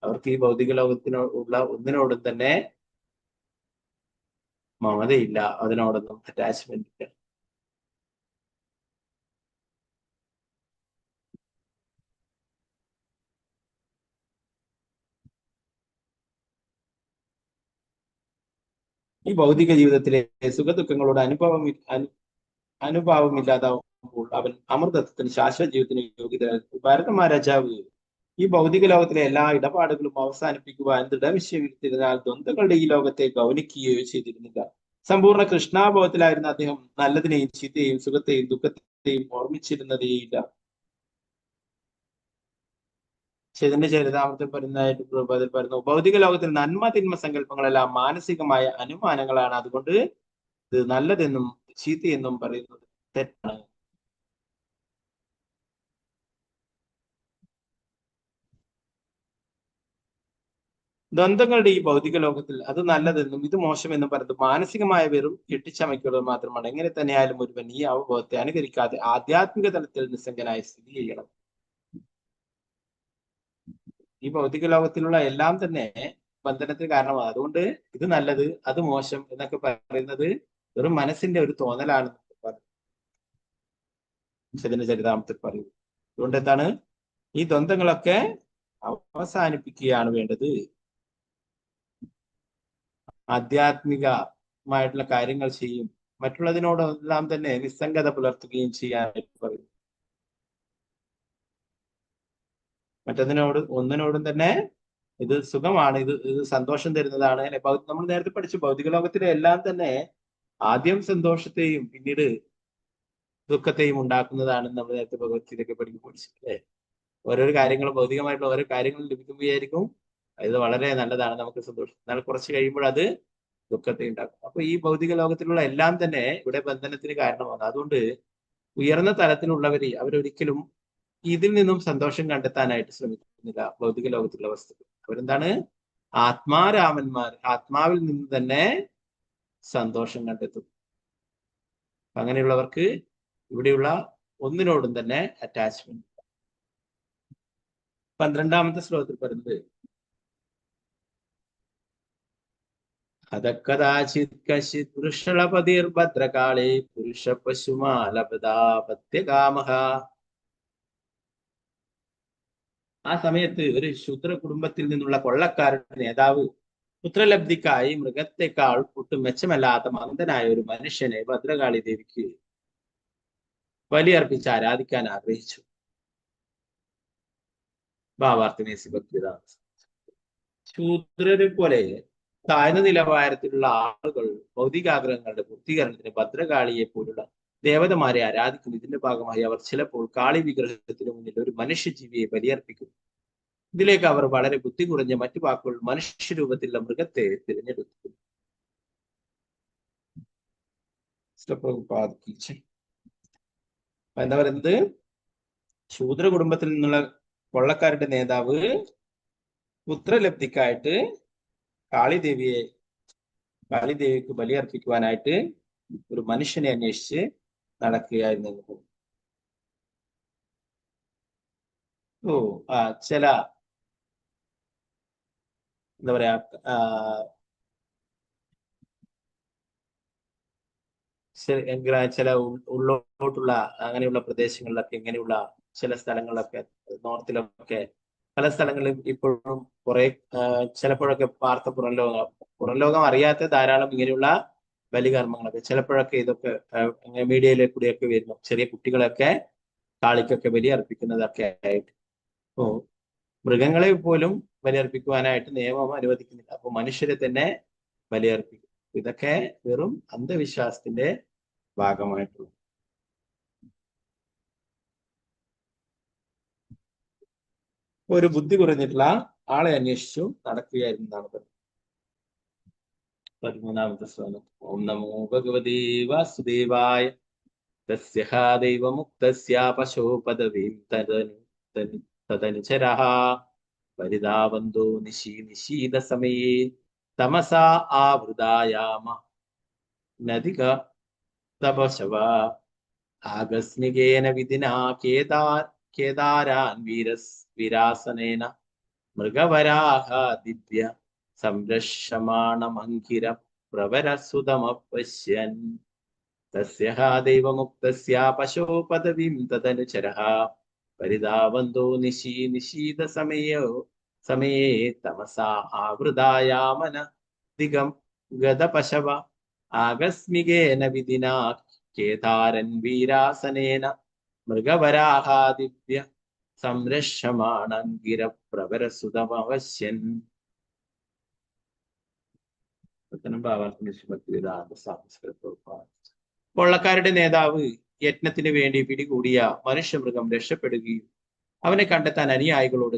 A: അവർക്ക് ഈ ഭൗതിക ലോകത്തിനുള്ള ഒന്നിനോടും തന്നെ മമതയില്ല, അതിനോടൊന്നും അറ്റാച്ച്മെന്റ് ഇല്ല. ഈ ഭൗതിക ജീവിതത്തിലെ സുഖദുഃഖങ്ങളോട് അനുഭാവമില്ലാതാവുമ്പോൾ അവൻ അമൃതത്വത്തിന് ശാശ്വത ജീവിതത്തിന് യോഗ്യത. ഭാരത മഹാരാജാവ് ഈ ഭൗതിക ലോകത്തിലെ എല്ലാ ഇടപാടുകളും അവസാനിപ്പിക്കുവാൻ ദൃഢനിശ്ചയിച്ചിരുന്നാൽ ദ്വന്ദ്ങ്ങളുടെ ഈ ലോകത്തെ ഗൗനിക്കുകയോ ചെയ്തിരുന്നില്ല. സമ്പൂർണ്ണ കൃഷ്ണാഭാവത്തിലായിരുന്ന അദ്ദേഹം നല്ലതിനെയും ചീത്തയെയും സുഖത്തെയും ദുഃഖത്തെയും ഓർമ്മിച്ചിരുന്നതേയില്ല. ചൈതന്യ ചരിതാമൃതത്തിൽ പറയുന്നു, ഭൗതിക ലോകത്തിൽ നന്മ തിന്മ സങ്കല്പങ്ങളെല്ലാം മാനസികമായ അനുമാനങ്ങളാണ്. അതുകൊണ്ട് ഇത് നല്ലതെന്നും ചീത്തയെന്നും പറയുന്നത് തെറ്റാണ്. ദ്വന്ദ്ങ്ങളുടെ ഈ ഭൗതിക ലോകത്തിൽ അത് നല്ലതെന്നും ഇത് മോശമെന്നും പറയുന്നത് മാനസികമായ വെറും കെട്ടിച്ചമയ്ക്കുള്ളത് മാത്രമാണ്. എങ്ങനെ തന്നെയായാലും ഒരുവൻ ഈ അവബോധത്തെ അനുകരിക്കാതെ ആധ്യാത്മിക തലത്തിൽ നിസ്സംഗനായി സ്ഥിതി ചെയ്യണം. ഈ ഭൗതിക ലോകത്തിലുള്ള എല്ലാം തന്നെ ബന്ധനത്തിന് കാരണമാണ്. അതുകൊണ്ട് ഇത് നല്ലത് അത് മോശം എന്നൊക്കെ പറയുന്നത് വെറും മനസ്സിന്റെ ഒരു തോന്നലാണ് ചൈതന്യ ചരിതാമൃതത്തിൽ പറയുന്നത്. അതുകൊണ്ട് എന്താണ്, ഈ ദ്വന്ദ്ങ്ങളൊക്കെ അവസാനിപ്പിക്കുകയാണ് വേണ്ടത്. ആധ്യാത്മികമായിട്ടുള്ള കാര്യങ്ങൾ ചെയ്യും, മറ്റുള്ളതിനോടെല്ലാം തന്നെ നിസ്സംഗത പുലർത്തുകയും ചെയ്യാനായിട്ട് പറയും. ഒന്നിനോടും തന്നെ ഇത് സുഖമാണ്, ഇത് സന്തോഷം തരുന്നതാണ് അല്ലെ. നമ്മൾ നേരത്തെ പഠിച്ചു ഭൗതിക ലോകത്തിലെ എല്ലാം തന്നെ ആദ്യം സന്തോഷത്തെയും പിന്നീട് ദുഃഖത്തെയും ഉണ്ടാക്കുന്നതാണെന്ന് നമ്മൾ നേരത്തെ ഭഗവത്ഗീതയൊക്കെ പഠിച്ചു അല്ലെ. ഓരോരോ കാര്യങ്ങളും ഭൗതികമായിട്ടുള്ള ഓരോ കാര്യങ്ങളും ലഭിക്കുമ്പോഴായിരിക്കും ഇത് വളരെ നല്ലതാണ്, നമുക്ക് സന്തോഷം. എന്നാൽ കുറച്ച് കഴിയുമ്പോൾ അത് ദുഃഖത്തെ ഉണ്ടാക്കും. അപ്പൊ ഈ ഭൗതിക ലോകത്തിലുള്ള എല്ലാം തന്നെ ഇവിടെ ബന്ധനത്തിന് കാരണമാണ്. അതുകൊണ്ട് ഉയർന്ന തലത്തിലുള്ളവര് അവരൊരിക്കലും ഇതിൽ നിന്നും സന്തോഷം കണ്ടെത്താനായിട്ട് ശ്രമിക്കുന്നില്ല. ഭൗതിക ലോകത്തിലുള്ള വസ്തുക്കൾ അവരെന്താണ്, ആത്മാരാമന്മാർ, ആത്മാവിൽ നിന്ന് തന്നെ സന്തോഷം കണ്ടെത്തും. അങ്ങനെയുള്ളവർക്ക് ഇവിടെയുള്ള ഒന്നിനോടും തന്നെ അറ്റാച്ച്മെന്റ്. 12ാമത്തെ ശ്ലോകത്തിൽ പറയുന്നത്, അതക്കദാചിത് കശ്ചിത് വൃഷളപതിർഭദ്രകാളേ പുരുഷ പശുമാലപദാപത്യകാമഃ. ആ സമയത്ത് ഒരു ശൂദ്ര കുടുംബത്തിൽ നിന്നുള്ള കൊള്ളക്കാരുടെ നേതാവ് പുത്രലബ്ധിക്കായി മൃഗത്തെക്കാൾ ഒട്ടും മെച്ചമല്ലാത്ത മന്ദനായ ഒരു മനുഷ്യനെ ഭദ്രകാളി ദേവിക്ക് ബലിയർപ്പിച്ച് ആരാധിക്കാൻ ആഗ്രഹിച്ചു. ഭാവാർത്ഥനേസി ഭക്തിവേദാന്ത. ശൂദ്രരെ പോലെ താഴ്ന്ന നിലവാരത്തിലുള്ള ആളുകൾ ഭൗതികാഗ്രഹങ്ങളുടെ പൂർത്തീകരണത്തിന് ഭദ്രകാളിയെ പോലുള്ള ദേവതമാരെ ആരാധിക്കുന്നു. ഇതിന്റെ ഭാഗമായി അവർ ചിലപ്പോൾ കാളി വിഗ്രഹത്തിന് മുന്നിൽ ഒരു മനുഷ്യജീവിയെ ബലിയർപ്പിക്കുന്നു. ഇതിലേക്ക് അവർ വളരെ ബുദ്ധി കുറഞ്ഞ മറ്റു വാക്കുകൾ മനുഷ്യരൂപത്തിലുള്ള മൃഗത്തെ തിരഞ്ഞെടുക്കുന്നു. എന്താ പറയുന്നത്? ശൂദ്ര കുടുംബത്തിൽ നിന്നുള്ള കൊള്ളക്കാരുടെ നേതാവ് പുത്രലബ്ധിക്കായിട്ട് കാളിദേവിക്ക് ബലിയർപ്പിക്കുവാനായിട്ട് ഒരു മനുഷ്യനെ അന്വേഷിച്ച് നടക്കുകയായിരുന്നു. ചില എന്താ പറയാ ചില ഉള്ളോട്ടുള്ള അങ്ങനെയുള്ള പ്രദേശങ്ങളിലൊക്കെ ഇങ്ങനെയുള്ള ചില സ്ഥലങ്ങളിലൊക്കെ നോർത്തിലൊക്കെ പല സ്ഥലങ്ങളിലും ഇപ്പോഴും കുറെ ചിലപ്പോഴൊക്കെ വാർത്ത പുറം ലോകം അറിയാത്ത ധാരാളം ഇങ്ങനെയുള്ള ബലികർമ്മങ്ങളൊക്കെ ചിലപ്പോഴൊക്കെ ഇതൊക്കെ മീഡിയയിലെ കൂടിയൊക്കെ വരുന്നു. ചെറിയ കുട്ടികളൊക്കെ കാളിക്കൊക്കെ ബലി അർപ്പിക്കുന്നതൊക്കെ ആയിട്ട്. മൃഗങ്ങളെ പോലും ബലിയർപ്പിക്കുവാനായിട്ട് നിയമം അനുവദിക്കുന്നില്ല. അപ്പൊ മനുഷ്യരെ തന്നെ ബലിയർപ്പിക്കും. ഇതൊക്കെ വെറും അന്ധവിശ്വാസത്തിന്റെ ഭാഗമായിട്ടുള്ള ഒരു ബുദ്ധി കുറഞ്ഞിട്ടുള്ള ആളെ അന്വേഷിച്ചു നടക്കുകയായിരുന്നതാണ് പറയുന്നത്. 13ാമത്തെ ശ്ലോകം. ഓം നമോ ഭഗവതേ വാസുദേവായ തസ്യ ദൈവമുക്തസ്യ പശോ പദവീം തദനുചരഃ പരിതാവന്തോ നിശീത സമയേ തമസാ ആവൃതായാമ നദിക തപശവ ആകസ്മികേന വിധിനാ കേദാരാൻ വിരാസനേന മൃഗവരാഹ ദിവ്യ സംരക്ഷമാണമങ്കിര പ്രവരസുതമപശ്യൻ തസ്യ ദൈവമുക്തസ്യ പശോ പദവീം തദനുചരഃ പരിതാവന്തോ നിശീത സമയേ തമസാ ആവൃതായാമന ദിഗം ഗതപശവ ആകസ്മികേന വിധിനാ കേദാരൻ വീരാസനേന മൃഗവരാഹാദിവ്യ സംരക്ഷമാണങ്കിര പ്രവരസുതമവശ്യൻ. കൊള്ളക്കാരുടെ നേതാവ് യജ്ഞത്തിന് വേണ്ടി പിടികൂടിയ മനുഷ്യമൃഗം രക്ഷപ്പെടുകയും അവനെ കണ്ടെത്താൻ അനുയായികളോട്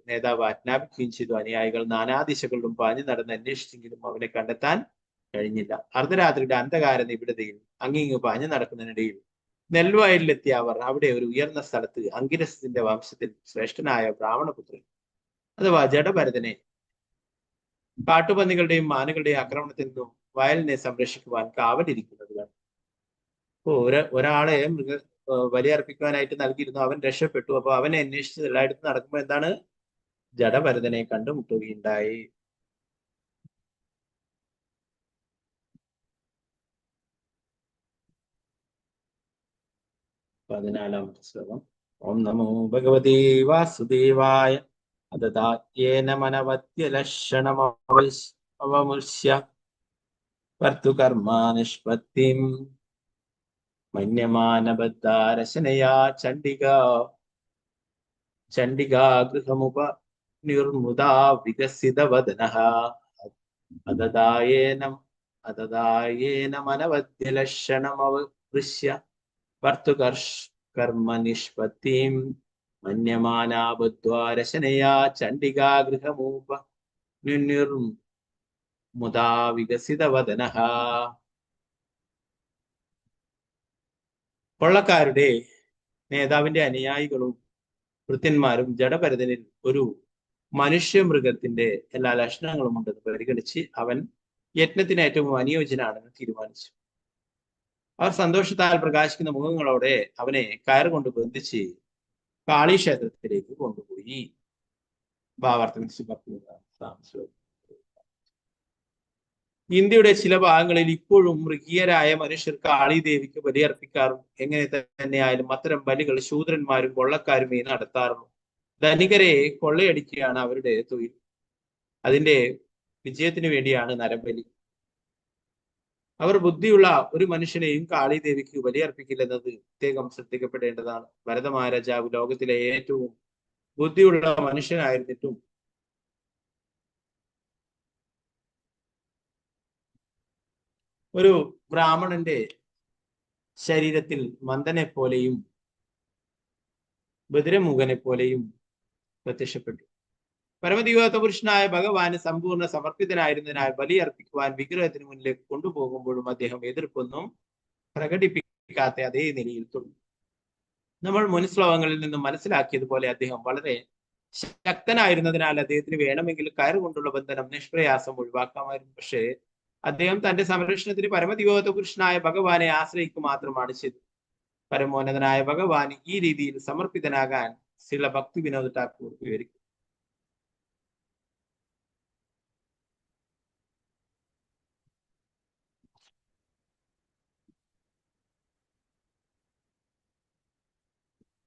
A: നേതാവ് ആജ്ഞാപിക്കുകയും ചെയ്തു. അനുയായികൾ നാനാദിശകളിലും പാഞ്ഞു നടന്ന് അന്വേഷിച്ചെങ്കിലും അവനെ കണ്ടെത്താൻ കഴിഞ്ഞില്ല. അർദ്ധരാത്രിയുടെ അന്ധകാര നിബിഡതയിൽ അങ്ങിങ്ങ് പാഞ്ഞു നടക്കുന്നതിനിടയിൽ നെൽവയലിലെത്തിയ അവർ അവിടെ ഒരു ഉയർന്ന സ്ഥലത്ത് അങ്കിരസത്തിന്റെ വംശത്തിൽ ശ്രേഷ്ഠനായ ബ്രാഹ്മണപുത്രൻ അഥവാ ജഡഭരതനെ കാട്ടുപന്നികളുടെയും മാനുകളുടെയും ആക്രമണത്തിൽ നിന്നും വയലിനെ സംരക്ഷിക്കുവാൻ കാവലിരിക്കുന്നത് കണ്ടു. ഒരാളെ ബലിയർപ്പിക്കുവാനായിട്ട് നൽകിയിരുന്നു. അവൻ രക്ഷപ്പെട്ടു. അപ്പൊ അവനെ അന്വേഷിച്ച് എല്ലായിടത്തും നടക്കുമ്പോൾ എന്താണ്? ജഡഭരതനെ കണ്ടുമുട്ടുകയുണ്ടായി. പതിനാലാമത്തെ ശ്ലോകം. ഓം നമോ ഭഗവതേ വാസുദേവായ അദദാത്യേന മനവത്യലക്ഷണമവമുഷ്യ വർത്തുകർമാ നിഷ്പത്തിം മന്യമാനബദ്ധാരശനയാ ചണ്ഡികാ ഗൃഹമുപ നിർമുദാ വികസിതവദനഃ അദദായേന മനവദ്യലക്ഷണമവൃശ്യ വർത്തുകർമ്മ നിഷ്പത്തിം മന്യമാനാ ബുദ്ധ്വാരശനയാ ചണ്ഡികാ ഗൃഹമുപ നിർമുദാ വികസിതവദനഃ. കൊള്ളക്കാരുടെ നേതാവിന്റെ അനുയായികളും ഭൃത്യന്മാരും ജഡഭരതനിൽ ഒരു മനുഷ്യമൃഗത്തിന്റെ എല്ലാ ലക്ഷണങ്ങളും ഉണ്ടെന്ന് പരിഗണിച്ച് അവൻ യജ്ഞത്തിന് ഏറ്റവും അനുയോജ്യനാണെന്ന് തീരുമാനിച്ചു. അവർ സന്തോഷത്താൽ പ്രകാശിക്കുന്ന മുഖങ്ങളോടെ അവനെ കയറുകൊണ്ട് ബന്ധിച്ച് കാളി ക്ഷേത്രത്തിലേക്ക് കൊണ്ടുപോയി. ഇന്ത്യയുടെ ചില ഭാഗങ്ങളിൽ ഇപ്പോഴും മൃഗീയരായ മനുഷ്യർ കാളി ദേവിക്ക് ബലിയർപ്പിക്കാറുണ്ട്. എങ്ങനെ തന്നെയായാലും അത്തരം ബലികൾ ശൂദ്രന്മാരും കൊള്ളക്കാരും നടത്താറുള്ളൂ. ധനികരെ കൊള്ളയടിക്കുകയാണ് അവരുടെ തൊഴിൽ. അതിന്റെ വിജയത്തിന് വേണ്ടിയാണ് നരബലി. അവർ ബുദ്ധിയുള്ള ഒരു മനുഷ്യനെയും കാളി ദേവിക്ക് ബലിയർപ്പിക്കില്ലെന്നത് പ്രത്യേകം ശ്രദ്ധിക്കപ്പെടേണ്ടതാണ്. ഭരത മഹാരാജാവ് ലോകത്തിലെ ഏറ്റവും ബുദ്ധിയുള്ള മനുഷ്യനായിരുന്നിട്ടും ഒരു ബ്രാഹ്മണന്റെ ശരീരത്തിൽ മന്ദനെ പോലെയും ബദിരമൂകനെ പോലെയും പ്രത്യക്ഷപ്പെട്ടു. പരമദിവ്യത്വ പുരുഷനായ ഭഗവാന് സമ്പൂർണ്ണ സമർപ്പിതനായിരുന്നതിനാൽ ബലിയർപ്പിക്കുവാൻ വിഗ്രഹത്തിന് മുന്നിലേക്ക് കൊണ്ടുപോകുമ്പോഴും അദ്ദേഹം എതിർപ്പൊന്നും പ്രകടിപ്പിക്കാത്ത അതേ നിലയിൽ തുടർന്നു. നമ്മൾ മുൻ ശ്ലോകങ്ങളിൽ നിന്നും മനസ്സിലാക്കിയതുപോലെ അദ്ദേഹം വളരെ ശക്തനായിരുന്നതിനാൽ അദ്ദേഹത്തിന് വേണമെങ്കിൽ കയറുകൊണ്ടുള്ള ബന്ധനം നിഷ്പ്രയാസം ഒഴിവാക്കാമായിരുന്നു. പക്ഷേ അദ്ദേഹം തന്റെ സംരക്ഷണത്തിന് പരമദിവ്യത്വ പുരുഷനായ ഭഗവാനെ ആശ്രയിക്കുക മാത്രമാണ് ചെയ്തത്. പരമോന്നതനായ ഭഗവാൻ ഈ രീതിയിൽ സമർപ്പിതനാകാൻ ശ്രീല ഭക്തി വിനോദ് ഠാക്കൂർ വിവരിക്കും.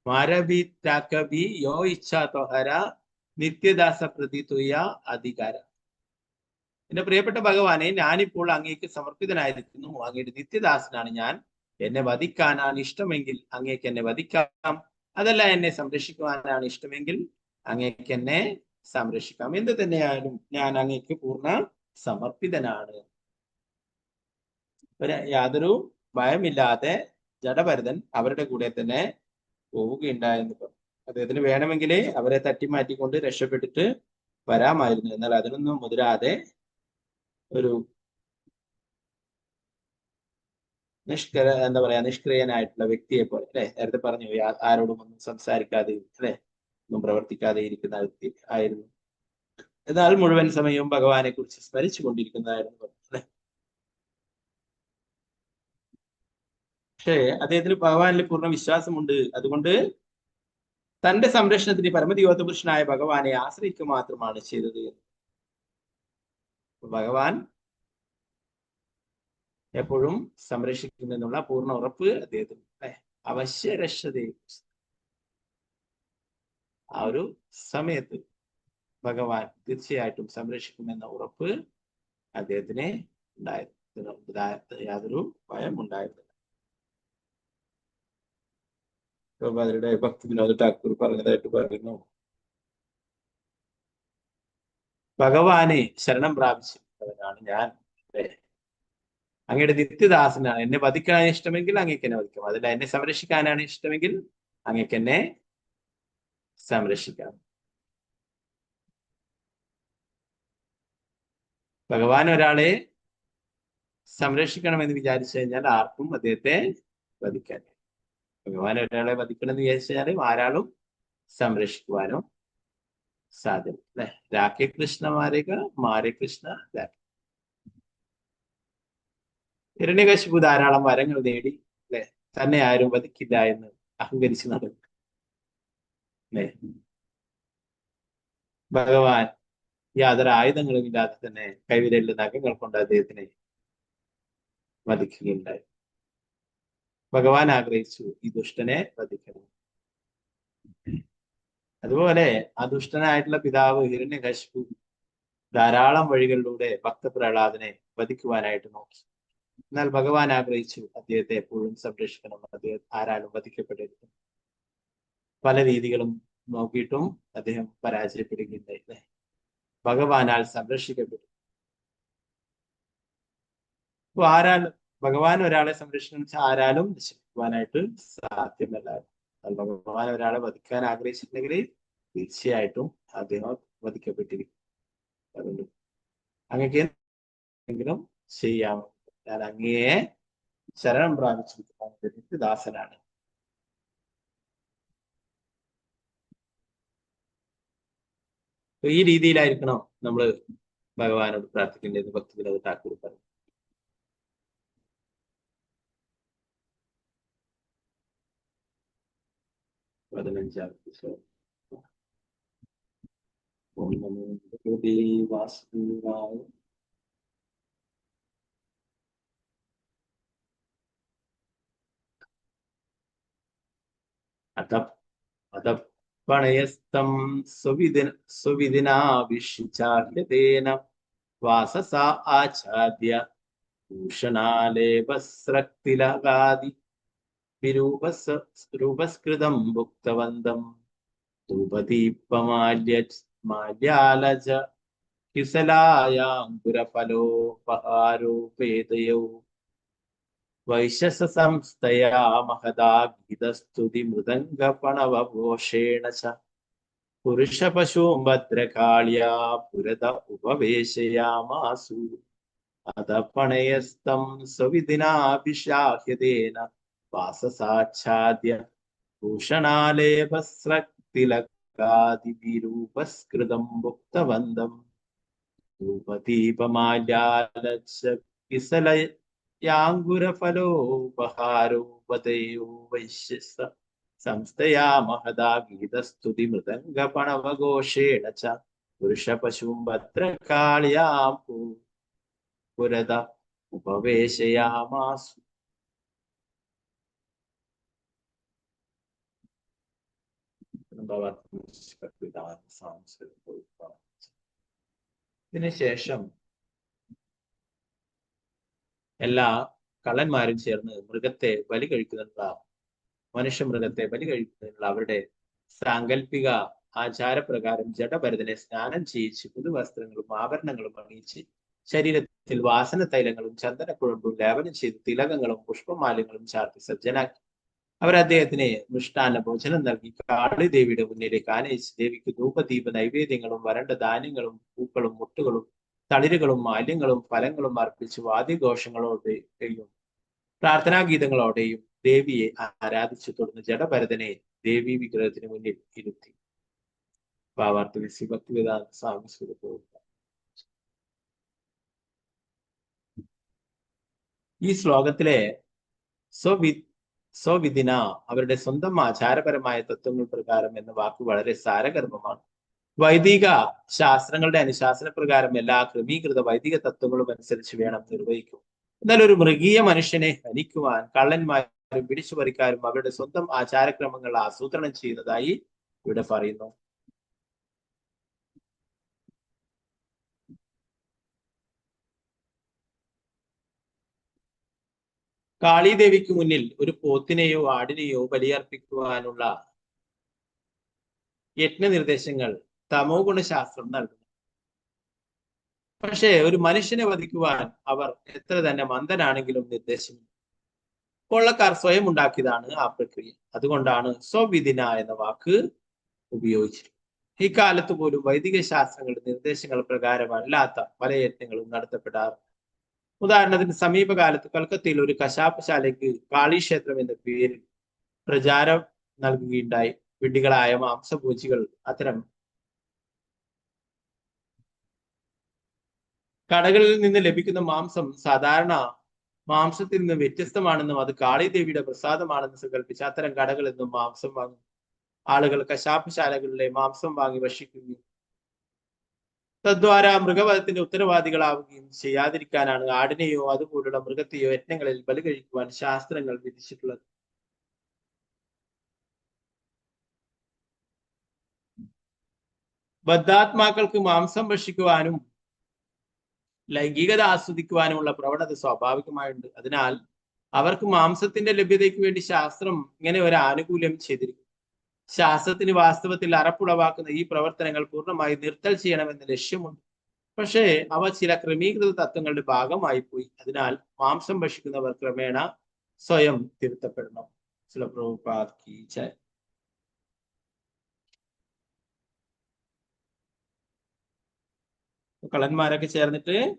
A: മാരഭി ത്യാഗഭി യോ ഇച്ഛാ തോഹര നിത്യദാസ പ്രതിതുയ അധികാര. എന്റെ പ്രിയപ്പെട്ട ഭഗവാനെ, ഞാനിപ്പോൾ അങ്ങേക്ക് സമർപ്പിതനായിരിക്കുന്നു. അങ്ങയുടെ നിത്യദാസനാണ് ഞാൻ. എന്നെ വധിക്കാനാണ് ഇഷ്ടമെങ്കിൽ അങ്ങേക്ക് എന്നെ വധിക്കാം. അതല്ല, എന്നെ സംരക്ഷിക്കുവാനാണ് ഇഷ്ടമെങ്കിൽ അങ്ങേക്ക് എന്നെ സംരക്ഷിക്കാം. എന്ത് തന്നെയായാലും ഞാൻ അങ്ങേക്ക് പൂർണ്ണ സമർപ്പിതനാണ്. യാതൊരു ഭയമില്ലാതെ ജഡഭരതൻ അവരുടെ കൂടെ തന്നെ പോവുകയുണ്ടായെന്ന് പറഞ്ഞു. അദ്ദേഹത്തിന് വേണമെങ്കിൽ അവരെ തട്ടിമാറ്റിക്കൊണ്ട് രക്ഷപ്പെട്ടിട്ട് വരാമായിരുന്നു. എന്നാൽ അതിനൊന്നും മുതിരാതെ ഒരു നിഷ്ക്രിയനായിട്ടുള്ള വ്യക്തിയെ പോലെ, അല്ലെ, നേരത്തെ പറഞ്ഞു, ആരോടും ഒന്നും സംസാരിക്കാതെ, അല്ലെ, ഒന്നും പ്രവർത്തിക്കാതെ ഇരിക്കുന്ന വ്യക്തി ആയിരുന്നു. എന്നാൽ മുഴുവൻ സമയവും ഭഗവാനെ കുറിച്ച് സ്മരിച്ചു കൊണ്ടിരിക്കുന്നതായിരുന്നു പറഞ്ഞു, അല്ലെ. പക്ഷേ അദ്ദേഹത്തിന് ഭഗവാനിൽ പൂർണ്ണ വിശ്വാസമുണ്ട്. അതുകൊണ്ട് തന്റെ സംരക്ഷണത്തിന് പരമദിവ്യത്വ പുരുഷനായ ഭഗവാനെ ആശ്രയിക്കുക മാത്രമാണ് ചെയ്തത്. ഭഗവാൻ എപ്പോഴും സംരക്ഷിക്കുമെന്നുള്ള പൂർണ്ണ ഉറപ്പ് അദ്ദേഹത്തിന് അവശ്യരക്ഷത. ആ ഒരു സമയത്ത് ഭഗവാൻ തീർച്ചയായിട്ടും സംരക്ഷിക്കുമെന്ന ഉറപ്പ് അദ്ദേഹത്തിന് ഉണ്ടായിരുന്നു. യാതൊരു ഭയം ഉണ്ടായിരുന്നില്ല. പ്രഭാതരുടെ ഭക്തി വിനോദ് ഠാക്കൂർ പറഞ്ഞതായിട്ട് പറയുന്നു, ഭഗവാനെ ശരണം പ്രാപിച്ചിട്ടുള്ളവനാണ് ഞാൻ. അങ്ങയുടെ നിത്യദാസനാണ്. എന്നെ വധിക്കാൻ ഇഷ്ടമെങ്കിൽ അങ്ങേക്ക് എന്നെ വധിക്കാം. അതല്ല, എന്നെ സംരക്ഷിക്കാനാണ് ഇഷ്ടമെങ്കിൽ അങ്ങേക്ക് എന്നെ സംരക്ഷിക്കാം. ഭഗവാൻ ഒരാളെ സംരക്ഷിക്കണമെന്ന് വിചാരിച്ചു കഴിഞ്ഞാൽ ആർക്കും അദ്ദേഹത്തെ വധിക്കാൻ. ഭഗവാൻ ഒരാളെ വധിക്കണമെന്ന് വിചാരിച്ചു കഴിഞ്ഞാൽ ആരാളും സംരക്ഷിക്കുവാനോ സാധ്യമല്ല, അല്ലെ. രാഖേ കൃഷ്ണ മാരേക മാരേ കൃഷ്ണ രാഖേ. ഹിരണ്യകശിപു ധാരാളം വരങ്ങൾ നേടി, അല്ലെ, തന്നെ ആരും വധിക്കില്ല എന്ന് അഹങ്കരിച്ച് നടക്കും, അല്ലെ. ഭഗവാൻ യാതൊരു ആയുധങ്ങളും ഇല്ലാതെ തന്നെ കൈവിരലിൽ നഖങ്ങൾ കൊണ്ട് അദ്ദേഹത്തിനെ വധിക്കുകയുണ്ടായി. ഭഗവാൻ ആഗ്രഹിച്ചു ഈ ദുഷ്ടനെ വധിക്കണം. അതുപോലെ ആ ദുഷ്ടനായിട്ടുള്ള പിതാവ് ഹിരണ്യകശിപു ധാരാളം വഴികളിലൂടെ ഭക്തപ്രഹ്ലാദനെ വധിക്കുവാനായിട്ട് നോക്കി. എന്നാൽ ഭഗവാൻ ആഗ്രഹിച്ചു അദ്ദേഹത്തെ എപ്പോഴും സംരക്ഷിക്കണം. അദ്ദേഹം ആരാലും വധിക്കപ്പെടരുത്. പല രീതികളും നോക്കിയിട്ടും അദ്ദേഹം പരാജയപ്പെടുകയുണ്ടായി. ഭഗവാനാൽ സംരക്ഷിക്കപ്പെട്ടു. അപ്പൊ ഭഗവാൻ ഒരാളെ സംരക്ഷിച്ച ആരാലും നശിപ്പിക്കുവാനായിട്ട് സാധ്യമല്ല. ഭഗവാൻ ഒരാളെ വധിക്കാൻ ആഗ്രഹിച്ചിട്ടുണ്ടെങ്കിൽ തീർച്ചയായിട്ടും അദ്ദേഹം വധിക്കപ്പെട്ടിരിക്കും. അതുകൊണ്ട് അങ്ങക്ക് എന്തെങ്കിലും ചെയ്യാം. ഞാൻ അങ്ങയെ ശരണം പ്രാപിച്ചിരിക്കുന്ന ദാസനാണ്. ഈ രീതിയിലായിരിക്കണം നമ്മൾ ഭഗവാനോട് പ്രാർത്ഥിക്കേണ്ടത്. ഭക്തി വിനോദ് ഠാക്കൂർ പറഞ്ഞു. പതിനഞ്ചാമത്തെ ശ്ലോകം. ഓം നമോ ഭഗവതേ വാസുദേവായ. പണയസ്തം സ്വവിദിനാവിഷ്ചാഹ്യതേന വാസസാ ആച്ഛാദ്യ ഭൂഷണാലേപസ്രക്തിലകാദി രൂപസ്കൃതം ഭുക്തവന്തം. ധൂപദീപമാല്യാലജ കിസലായാങ്കുരഫലോപഹാരോപേതയോ വൈശസ സംസ്ഥയാ മഹദാഗീതസ്തുതി മൃദംഗപണവഘോഷേണ ച പുരുഷപശൂം ഭദ്രകാള്യാ പുരത ഉപവേശയാമാസു അധപണയസ്തം സ്വവിധിനാഭിഷാഹ്യതേന വാസസാച്ഛാദ്യ ഭൂഷണാലേപസ്രക്തിലകാദിവിരൂപസ്കൃതം ഭുക്തവന്തം ധൂപദീപമാല്യാലച്ച കിസലയാങ്കുരഫലോപഹാരോപതയോ വൈശ്യസ സംസ്ഥയാ മഹദാഗീതസ്തുതി മൃദംഗപണവഘോഷേണ ച പുരുഷപശൂം ഭദ്രകാള്യാം പുരത ഉപവേശയാമാസു. ഇതിനുശേഷം എല്ലാ കള്ളന്മാരും ചേർന്ന് മൃഗത്തെ ബലി കഴിക്കുന്നതിനുള്ള മനുഷ്യമൃഗത്തെ ബലി കഴിക്കുന്നതിനുള്ള അവരുടെ സാങ്കല്പിക ആചാരപ്രകാരം ജഡഭരതനെ സ്നാനം ചെയ്യിച്ച് പുതുവസ്ത്രങ്ങളും ആഭരണങ്ങളും അണിയിച്ച് ശരീരത്തിൽ വാസന തൈലങ്ങളും ചന്ദനക്കുഴമ്പും ലേപനം ചെയ്ത് തിലകങ്ങളും പുഷ്പമാല്യങ്ങളും ചാർത്തി സജ്ജനാക്കി. അവർ അദ്ദേഹത്തിന് മൃഷ്ടാന്ന ഭോജനം നൽകി കാളിദേവിയുടെ മുന്നിലേക്ക് ആനയിച്ച് ദേവിക്ക് ധൂപദീപ നൈവേദ്യങ്ങളും വരണ്ട ധാന്യങ്ങളും പൂക്കളും മുട്ടുകളും തളിരുകളും മാല്യങ്ങളും ഫലങ്ങളും അർപ്പിച്ച് വാദ്യഘോഷങ്ങളോടെയും പ്രാർത്ഥനാഗീതങ്ങളോടെയും ദേവിയെ ആരാധിച്ചു. തുടർന്ന് ജഡഭരതനെ ദേവി വിഗ്രഹത്തിന് മുന്നിൽ ഇരുത്തി. ഭാവാർത്ഥ വിസി ഭക്തിവേദാന്ത സ്വാമി സ്വരൂപം. ഈ ശ്ലോകത്തിലെ സ്വവിധിന അവരുടെ സ്വന്തം ആചാരപരമായ തത്വങ്ങൾ പ്രകാരം എന്ന വാക്ക് വളരെ സാരഗർഭമാണ്. വൈദിക ശാസ്ത്രങ്ങളുടെ അനുശാസന പ്രകാരം എല്ലാ ക്രമീകൃത വൈദിക തത്വങ്ങളും അനുസരിച്ച് വേണം നിർവഹിക്കും. എന്നാൽ ഒരു മൃഗീയ മനുഷ്യനെ ഹനിക്കുവാൻ കള്ളന്മാരും പിടിച്ചുപറിക്കാരും അവരുടെ സ്വന്തം ആചാരക്രമങ്ങൾ ആസൂത്രണം ചെയ്യുന്നതായി ഇവിടെ പറയുന്നു. കാളീദേവിക്ക് മുന്നിൽ ഒരു പോത്തിനെയോ ആടിനെയോ ബലിയർപ്പിക്കുവാനുള്ള യജ്ഞനിർദ്ദേശങ്ങൾ തമോ ഗുണശാസ്ത്രം നൽകുന്നു. പക്ഷേ ഒരു മനുഷ്യനെ വധിക്കുവാൻ അവർ എത്ര തന്നെ മന്ദനാണെങ്കിലും നിർദ്ദേശമില്ല. കൊള്ളക്കാർ സ്വയം ഉണ്ടാക്കിയതാണ് ആ പ്രക്രിയ. അതുകൊണ്ടാണ് സ്വവിധിന എന്ന വാക്ക് ഉപയോഗിച്ചിരിക്കുന്നത്. ഇക്കാലത്ത് പോലും വൈദിക ശാസ്ത്രങ്ങളുടെ നിർദ്ദേശങ്ങൾ പ്രകാരമല്ലാത്ത പല യജ്ഞങ്ങളും നടത്തപ്പെടാറ്. ഉദാഹരണത്തിന് സമീപകാലത്ത് കൽക്കത്തയിൽ ഒരു കശാപ്പശാലയ്ക്ക് കാളീക്ഷേത്രം എന്ന പേരിൽ പ്രചാരം നൽകുകയുണ്ടായി. വിഡ്ഢികളായ മാംസഭോജികൾ അത്തരം കടകളിൽ നിന്ന് ലഭിക്കുന്ന മാംസം സാധാരണ മാംസത്തിൽ നിന്ന് വ്യത്യസ്തമാണെന്നും അത് കാളീദേവിയുടെ പ്രസാദമാണെന്ന് സങ്കല്പിച്ച് അത്തരം കടകളിൽ നിന്നും മാംസം വാങ്ങും. ആളുകൾ കശാപ്പശാലകളിലെ മാംസം വാങ്ങി ഭക്ഷിക്കുകയും തദ്വാര മൃഗവധത്തിന്റെ ഉത്തരവാദികളാവുകയും ചെയ്യാതിരിക്കാനാണ് ആടിനെയോ അതുപോലുള്ള മൃഗത്തെയോ യജ്ഞങ്ങളിൽ ബലി കഴിക്കുവാൻ ശാസ്ത്രങ്ങൾ വിധിച്ചിട്ടുള്ളത്. ബദ്ധാത്മാക്കൾക്ക് മാംസം ഭക്ഷിക്കുവാനും ലൈംഗികത ആസ്വദിക്കുവാനുമുള്ള പ്രവണത സ്വാഭാവികമായുണ്ട്. അതിനാൽ അവർക്ക് മാംസത്തിന്റെ ലഭ്യതയ്ക്ക് വേണ്ടി ശാസ്ത്രം ഇങ്ങനെ ഒരു ആനുകൂല്യം ചെയ്തിരിക്കും. ശാസ്ത്രത്തിന് വാസ്തവത്തിൽ അറപ്പുളവാക്കുന്ന ഈ പ്രവർത്തനങ്ങൾ പൂർണ്ണമായി നിർത്തൽ ചെയ്യണമെന്ന ലക്ഷ്യമുണ്ട്. പക്ഷേ അവ ചില ക്രമീകൃത തത്വങ്ങളുടെ ഭാഗമായി പോയി. അതിനാൽ മാംസം ഭക്ഷിക്കുന്നവർ ക്രമേണ സ്വയം തിരുത്തപ്പെടണം. ചില പ്രഭുപാദ് കീ ജയ്. കള്ളന്മാരൊക്കെ ചേർന്നിട്ട്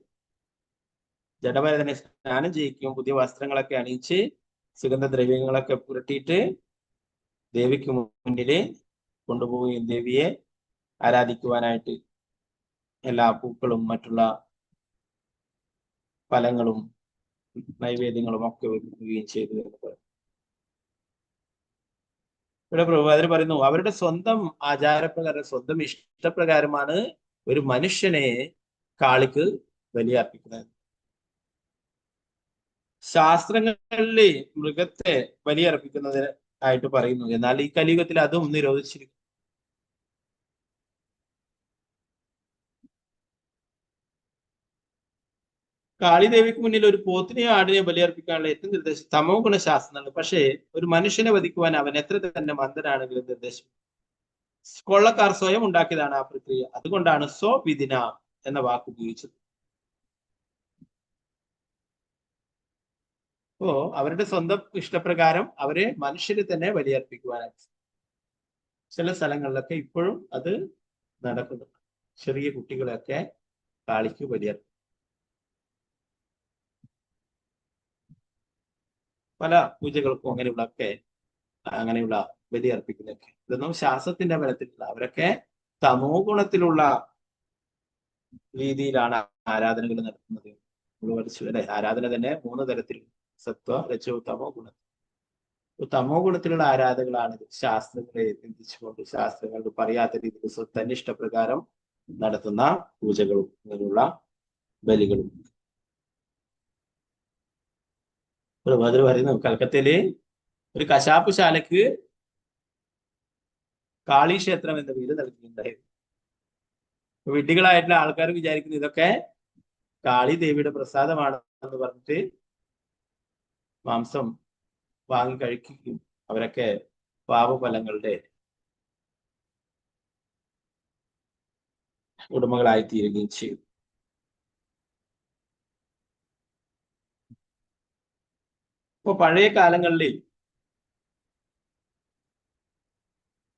A: ജഡഭരതനെ സ്നാനം ചെയ്യിക്കും. പുതിയ വസ്ത്രങ്ങളൊക്കെ അണിയിച്ച് സുഗന്ധദ്രവ്യങ്ങളൊക്കെ പുരട്ടിയിട്ട് ദേവിക്ക് മുന്നില് കൊണ്ടുപോവുകയും ദേവിയെ ആരാധിക്കുവാനായിട്ട് എല്ലാ പൂക്കളും മറ്റുള്ള ഫലങ്ങളും നൈവേദ്യങ്ങളും ഒക്കെ വെക്കുകയും ചെയ്തു എന്ന് പറയും. ഇവിടെ പ്രഭുപാദർ പറയുന്നു, അവരുടെ സ്വന്തം ആചാരപ്രകാരം സ്വന്തം ഇഷ്ടപ്രകാരമാണ് ഒരു മനുഷ്യനെ കാളിക്ക് ബലിയർപ്പിക്കുന്നത്. ശാസ്ത്രങ്ങളിലെ മൃഗത്തെ ബലിയർപ്പിക്കുന്നതിന് ആയിട്ട് പറയുന്നു. എന്നാൽ ഈ കലിയുഗത്തിൽ അതും നിരോധിച്ചിരിക്കുന്നു. കാളിദേവിക്ക് മുന്നിൽ ഒരു പോത്തിനെയോ ആടിനെയോ ബലിയർപ്പിക്കാനുള്ള ഏറ്റവും നിർദ്ദേശം തമോ ഗുണശാസ്ത്രമാണ്. പക്ഷേ ഒരു മനുഷ്യനെ വധിക്കുവാൻ അവൻ എത്ര തന്നെ മന്ദനാണെങ്കിലും നിർദ്ദേശം. കൊള്ളക്കാർ സ്വയം ഉണ്ടാക്കിയതാണ് ആ പ്രക്രിയ. അതുകൊണ്ടാണ് സ്വവിധിന എന്ന വാക്ക് ഉപയോഗിച്ചത്. അപ്പോ അവരുടെ സ്വന്തം ഇഷ്ടപ്രകാരം അവരെ മനുഷ്യരെ തന്നെ ബലിയർപ്പിക്കുവാനായിട്ട് ചില സ്ഥലങ്ങളിലൊക്കെ ഇപ്പോഴും അത് നടക്കുന്നുണ്ട്. ചെറിയ കുട്ടികളെയൊക്കെ കാളിക്ക് ബലിയർപ്പിക്കും. പല പൂജകൾക്കും അങ്ങനെയുള്ള ബലിയർപ്പിക്കുന്നതൊക്കെ ഇതൊന്നും ശാസ്ത്രത്തിന്റെ ബലത്തിലുള്ള, അവരൊക്കെ തമോ ഗുണത്തിലുള്ള രീതിയിലാണ് ആരാധനകൾ നടത്തുന്നത്. നമ്മൾ പഠിച്ചു അല്ലെ, ആരാധന തന്നെ 3 തരത്തിൽ: സത്വ, രജോ, തമോ ഗുണം. തമോ ഗുണത്തിലുള്ള ആരാധനകളാണ് ശാസ്ത്രങ്ങളെ ചിന്തിച്ചുകൊണ്ട് ശാസ്ത്രങ്ങൾ പറയാത്ത രീതിയിൽ തന്നിഷ്ടപ്രകാരം നടത്തുന്ന പൂജകളും ഇങ്ങനെയുള്ള ബലികളും. പ്രഭാതർ പറയുന്നു, കൽക്കത്തയില് ഒരു കശാപ്പ് ശാലക്ക് കാളി ക്ഷേത്രം എന്ന പേര് നൽകിയിട്ടുണ്ടായിരുന്നു. വിഡ്ഢികളായിട്ടുള്ള ആൾക്കാർ വിചാരിക്കുന്നു ഇതൊക്കെ കാളി ദേവിയുടെ പ്രസാദമാണെന്ന് പറഞ്ഞിട്ട് മാംസം വാങ്ങി കഴിക്കുകയും അവരൊക്കെ പാപഫലങ്ങളുടെ ഉടമകളായി തീരുകയും ചെയ്യും. ഇപ്പൊ പഴയ കാലങ്ങളിൽ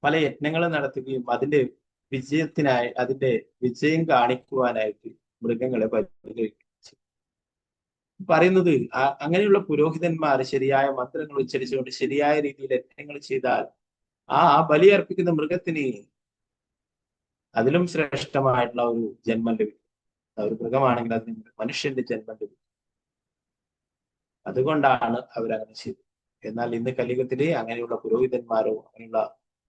A: പല യജ്ഞങ്ങളും നടത്തുകയും അതിന്റെ വിജയം കാണിക്കുവാനായിട്ട് മൃഗങ്ങളെ പരിഗണിക്കുകയും ചെയ്യും. പറയുന്നത് അങ്ങനെയുള്ള പുരോഹിതന്മാർ ശരിയായ മന്ത്രങ്ങൾ ഉച്ചരിച്ചുകൊണ്ട് ശരിയായ രീതിയിൽ യജ്ഞങ്ങൾ ചെയ്താൽ ആ ബലിയർപ്പിക്കുന്ന മൃഗത്തിന് അതിലും ശ്രേഷ്ഠമായിട്ടുള്ള ഒരു ജന്മം ലഭിക്കും. ഒരു മൃഗമാണെങ്കിൽ അതിന് മനുഷ്യന്റെ ജന്മം ലഭിക്കും. അതുകൊണ്ടാണ് അവരങ്ങനെ ചെയ്തത്. എന്നാൽ ഇന്ന് കലിയുഗത്തില് അങ്ങനെയുള്ള പുരോഹിതന്മാരോ അങ്ങനെയുള്ള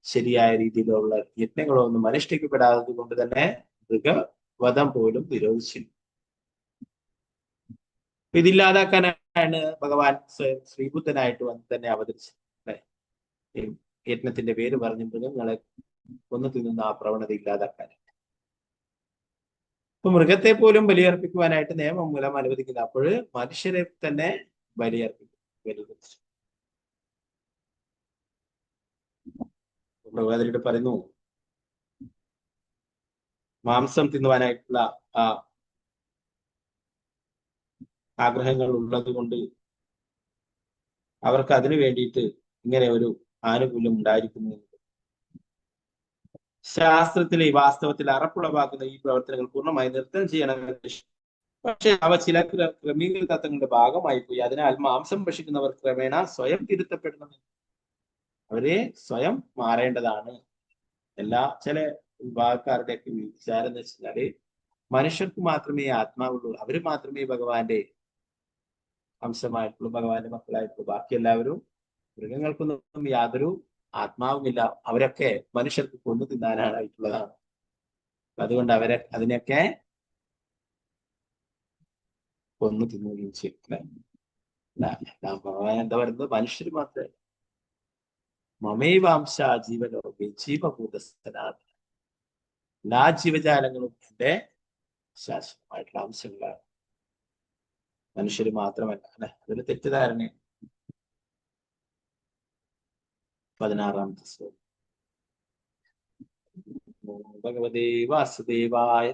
A: ശരിയായ രീതിയിലുള്ള യജ്ഞങ്ങളോ ഒന്നും അനുഷ്ഠിക്കപ്പെടാത്തത് കൊണ്ട് തന്നെ മൃഗവധം പോലും നിരോധിച്ചിരുന്നു. ഇതില്ലാതാക്കാനാണ് ഭഗവാൻ സ്വയം ശ്രീബുദ്ധനായിട്ട് വന്ന് തന്നെ അവതരിച്ചത്. അല്ലെ, യജ്ഞത്തിന്റെ പേര് പറഞ്ഞ് മൃഗങ്ങളെ കൊന്നു തിന്നുന്ന ആ പ്രവണത ഇല്ലാതാക്കാനായിട്ട്. ഇപ്പൊ മൃഗത്തെ പോലും ബലിയർപ്പിക്കുവാനായിട്ട് നിയമം മൂലം അനുവദിക്കുന്നത്. അപ്പോൾ മനുഷ്യരെ തന്നെ ബലിയർപ്പിക്കും. പ്രവാചകർ പറയുന്നു, മാംസം തിന്നുവാനായിട്ടുള്ള ആ ആഗ്രഹങ്ങൾ ഉള്ളത് കൊണ്ട് അവർക്ക് അതിനു വേണ്ടിയിട്ട് ഇങ്ങനെ ഒരു ആനുകൂല്യം ഉണ്ടായിരിക്കുന്നു. ശാസ്ത്രത്തിലെ വാസ്തവത്തിൽ അറപ്പുളവാക്കുന്ന ഈ പ്രവർത്തനങ്ങൾ പൂർണ്ണമായി നിർത്തം ചെയ്യണം. പക്ഷെ അവ ചില ക്രമീകൃത തത്വങ്ങളുടെ ഭാഗമായി പോയി. അതിനാൽ മാംസം ഭക്ഷിക്കുന്നവർ ക്രമേണ സ്വയം തിരുത്തപ്പെടണം. അവരെ സ്വയം മാറേണ്ടതാണ്. ചില വിഭാഗക്കാരുടെയൊക്കെ വിചാരം എന്ന് വെച്ചാല് മനുഷ്യർക്ക് മാത്രമേ ആത്മാവുള്ളൂ, അവര് മാത്രമേ ഭഗവാന്റെ അംശമായിട്ടുള്ളൂ, ഭഗവാന്റെ മക്കളായിട്ടുള്ളൂ. ബാക്കി എല്ലാവരും മൃഗങ്ങൾക്കൊന്നും യാതൊരു ആത്മാവുമില്ല. അവരൊക്കെ മനുഷ്യർക്ക് കൊന്നു തിന്നാനായിട്ടുള്ളതാണ്. അതുകൊണ്ട് അതിനൊക്കെ കൊന്നു തിന്നുകയും ചെയ്യും. ഭഗവാൻ എന്താ പറയുന്നത്? മനുഷ്യർ മാത്രമേ മമൈവാംശ ജീവലോകെ ജീവഭൂതസ്ഥനാണ്. എല്ലാ ജീവജാലങ്ങളും എന്റെ ശാശ്വതമായിട്ടുള്ള അംശങ്ങളാണ്, മനുഷ്യര് മാത്രമല്ല. അല്ലെ, അതൊരു തെറ്റിദ്ധാരണ. 16ാമത്തെ ശ്ലോകം. ഭഗവതേ വാസുദേവായ.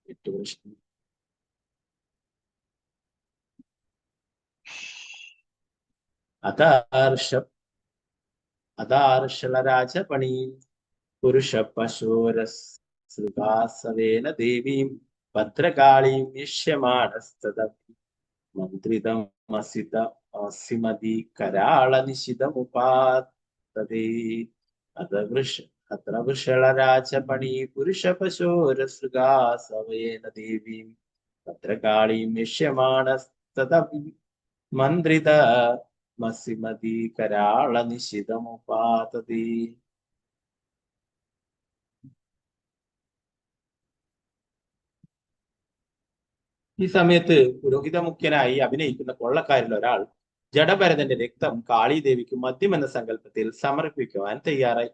A: 8 പ്രശ്നം. അതാർഷളരാജപണീ പുരുഷ പശോരസൃഗാസവേന ദേവീം ഭദ്രകാളീം യഷ്യമാണസ്തദം മന്ത്രിതം അസിമതി കരാളനിശിതമുപാതതേ. അത്ര വൃഷളരാജപണീ പുരുഷ പശോരസൃഗാസവേന ദേവീം ഭദ്രകാളീം യഷ്യമാണസ്തദം മന്ത്രിത മസിമതി കരാളനിശിതമുപാതതേ. ഈ സമയത്ത് പുരോഹിത മുഖ്യനായി അഭിനയിക്കുന്ന കൊള്ളക്കാരിൽ ഒരാൾ ജഡഭരതന്റെ രക്തം കാളീദേവിക്ക് മദ്യം എന്ന സങ്കല്പത്തിൽ സമർപ്പിക്കുവാൻ തയ്യാറായി.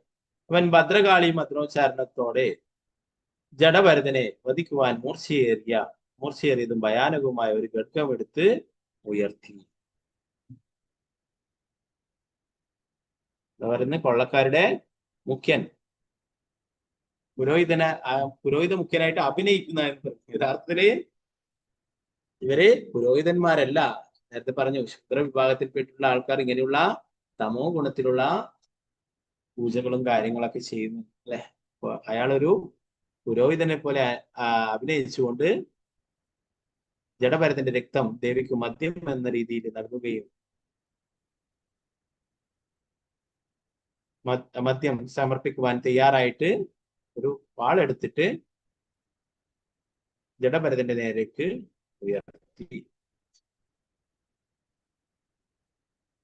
A: അവൻ ഭദ്രകാളി മന്ത്രോച്ചാരണത്തോടെ ജഡഭരതനെ വധിക്കുവാൻ മൂർച്ചയേറിയതും ഭയാനകവുമായ ഒരു ഖഡ്ഗമെടുത്ത് ഉയർത്തി. പറയുന്ന കൊള്ളക്കാരുടെ മുഖ്യൻ, പുരോഹിത മുഖ്യനായിട്ട് അഭിനയിക്കുന്ന യഥാർത്ഥത്തില് ഇവര് പുരോഹിതന്മാരല്ല. നേരത്തെ പറഞ്ഞു ശുദ്ര വിഭാഗത്തിൽപ്പെട്ടുള്ള ആൾക്കാർ ഇങ്ങനെയുള്ള തമോ ഗുണത്തിലുള്ള പൂജകളും കാര്യങ്ങളൊക്കെ ചെയ്യുന്നു അല്ലെ. അപ്പൊ അയാളൊരു പുരോഹിതനെ പോലെ അഭിനയിച്ചുകൊണ്ട് ജഡഭരതന്റെ രക്തം ദേവിക്ക് മദ്യം എന്ന രീതിയിൽ നൽകുകയും മദ്യം സമർപ്പിക്കുവാൻ തയ്യാറായിട്ട് ഒരു വാളെടുത്തിട്ട് ജഡഭരതന്റെ നേരേക്ക് ഉയർത്തി.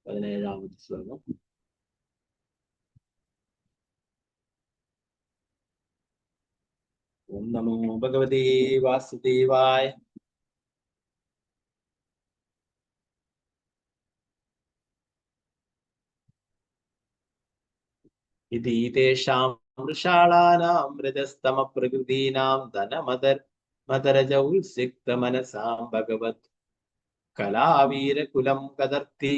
A: 17ാമത്തെ ശ്ലോകം. ഓം നമോ ഭഗവതേ വാസുദേവായ. ഇതി തേഷാം വൃഷാളാനാം രജസ്തമ പ്രകൃതീനാം ധനമദരജൗൽസിക്തമനസാം ഭഗവത് കലാവീരകുലം കദർത്തി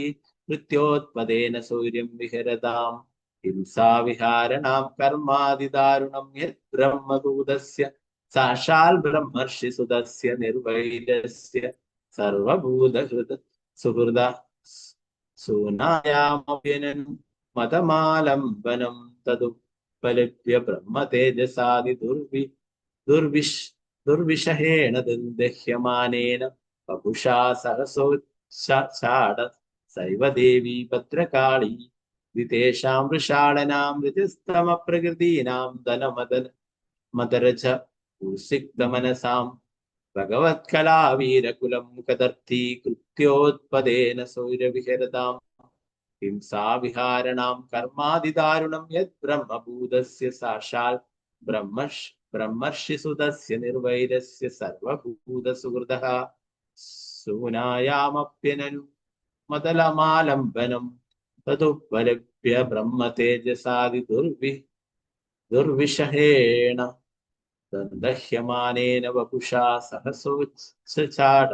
A: മൃത്യോത്പദേന സൂര്യം വിഹരതാം ഹിംസാവിഹാരണാം കർമാതിദാരുണം യത് ബ്രഹ്മഭൂതസ്യ സാക്ഷാൽ ബ്രഹ്മർഷി സുതസ്യ നിർവൈരസ്യ സർവഭൂതഹൃത സുഹൃദ സൂനായാമഭ്യനൻ മതമാലംബനം തദുപലഭ്യ ബ്രഹ്മതേജസാദി ദുർവിഷഹേണ ദഹ്യമാനേന വപുഷാ സഹസോച്ചാട സൈവ ദേവി ഭദ്രകാളി വിതേഷാം വൃഷാളനാം രജസ്തമ പ്രകൃതീനാം ധനമദരജ ഉത്സിക്തമനസാം ഭഗവത്കലാവീരകുലം കദർത്തി കൃത്യോത്പദേന സൗരവിഹരതാം ഹിംസാവിഹാരണാം കർമാതിദാരുണം യത് ബ്രഹ്മഭൂതസ്യ സാക്ഷാൽ ബ്രഹ്മർഷിസുതസ്യ നിർവൈരസ്യ സർവഭൂതസുഹൃദഃ സൂനായാമപ്യനനു മതലമാലംബനം തദുപലഭ്യ ബ്രഹ്മതേജസാദി ദുർവിഷഹേണ ദഹ്യമാനേന വപുഷാ സഹസോച്ചാട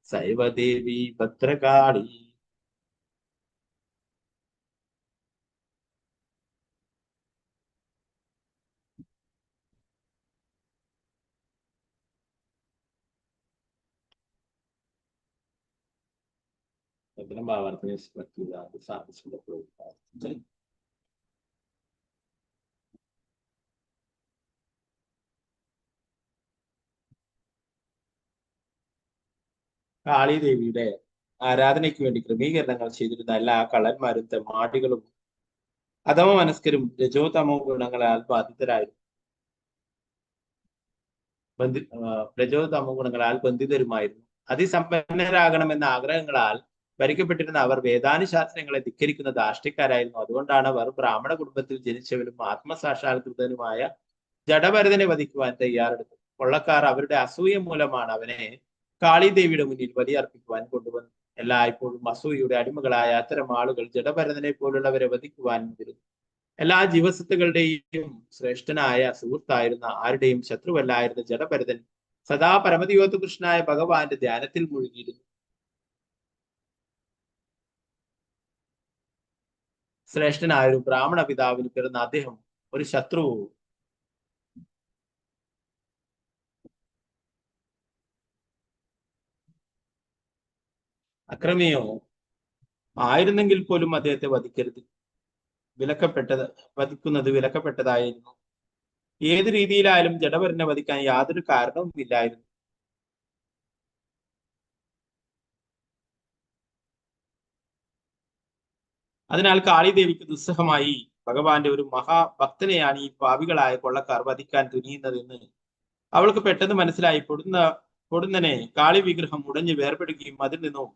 A: സൈവ ദേവി ഭദ്രകാളി. ഭാവാർത്ഥം സാധിച്ചിട്ടുള്ള കാളിദേവിയുടെ ആരാധനയ്ക്ക് വേണ്ടി ക്രമീകരണങ്ങൾ ചെയ്തിരുന്ന എല്ലാ കള്ളന്മാരും തെമ്മാടികളും അധമ മനസ്കരും രജോ തമോ ഗുണങ്ങളാൽ ബാധിതരായിരുന്നു. രജോ തമോ ഗുണങ്ങളാൽ ബന്ധിതരുമായിരുന്നു. അതിസമ്പന്നരാകണമെന്ന ആഗ്രഹങ്ങളാൽ ഭരിക്കപ്പെട്ടിരുന്ന അവർ വേദാനുശാസ്ത്രങ്ങളെ ധിക്കരിക്കുന്ന ധാർഷ്ട്യക്കാരായിരുന്നു. അതുകൊണ്ടാണ് അവർ ബ്രാഹ്മണ കുടുംബത്തിൽ ജനിച്ചവരും ആത്മസാക്ഷാത്കൃതനുമായ ജഡഭരതനെ വധിക്കുവാൻ തയ്യാറെടുത്തത്. കൊള്ളക്കാർ അവരുടെ അസൂയ മൂലമാണ് അവനെ കാളിദേവിയുടെ മുന്നിൽ ബലിയർപ്പിക്കുവാൻ കൊണ്ടുവന്നു. എല്ലായ്പ്പോഴും അസൂയയുടെ അടിമകളായ അത്തരം ആളുകൾ ജഡഭരതനെ പോലുള്ളവരെ വധിക്കുവാൻ വരുന്നു. എല്ലാ ജീവസത്തുകളുടെയും ശ്രേഷ്ഠനായ സുഹൃത്തായിരുന്ന ആരുടെയും ശത്രുവല്ലായിരുന്ന ജഡഭരതൻ സദാ പരമദിവോത്കൃഷ്ണനായ ഭഗവാന്റെ ധ്യാനത്തിൽ മുഴുകിയിരുന്നു. ശ്രേഷ്ഠനായ ഒരു ബ്രാഹ്മണ പിതാവിന് പിറന്ന അദ്ദേഹം ഒരു ശത്രു അക്രമിയോ ആയിരുന്നെങ്കിൽ പോലും അദ്ദേഹത്തെ വധിക്കരുത്. വധിക്കുന്നത് വിലക്കപ്പെട്ടതായിരുന്നു. ഏത് രീതിയിലായാലും ജഡഭരനെ വധിക്കാൻ യാതൊരു കാരണവും ഇല്ലായിരുന്നു. അതിനാൽ കാളിദേവിക്ക് ദുസ്സഹമായി ഭഗവാന്റെ ഒരു മഹാഭക്തനെയാണ് ഈ പാപികളായ കൊള്ളക്കാർ വധിക്കാൻ തുനിയുന്നതെന്ന് അവൾക്ക് പെട്ടെന്ന് മനസ്സിലായി. പൊടുന്നനെ കാളി വിഗ്രഹം ഉടഞ്ഞ് വേർപെടുകയും അതിൽ നിന്നും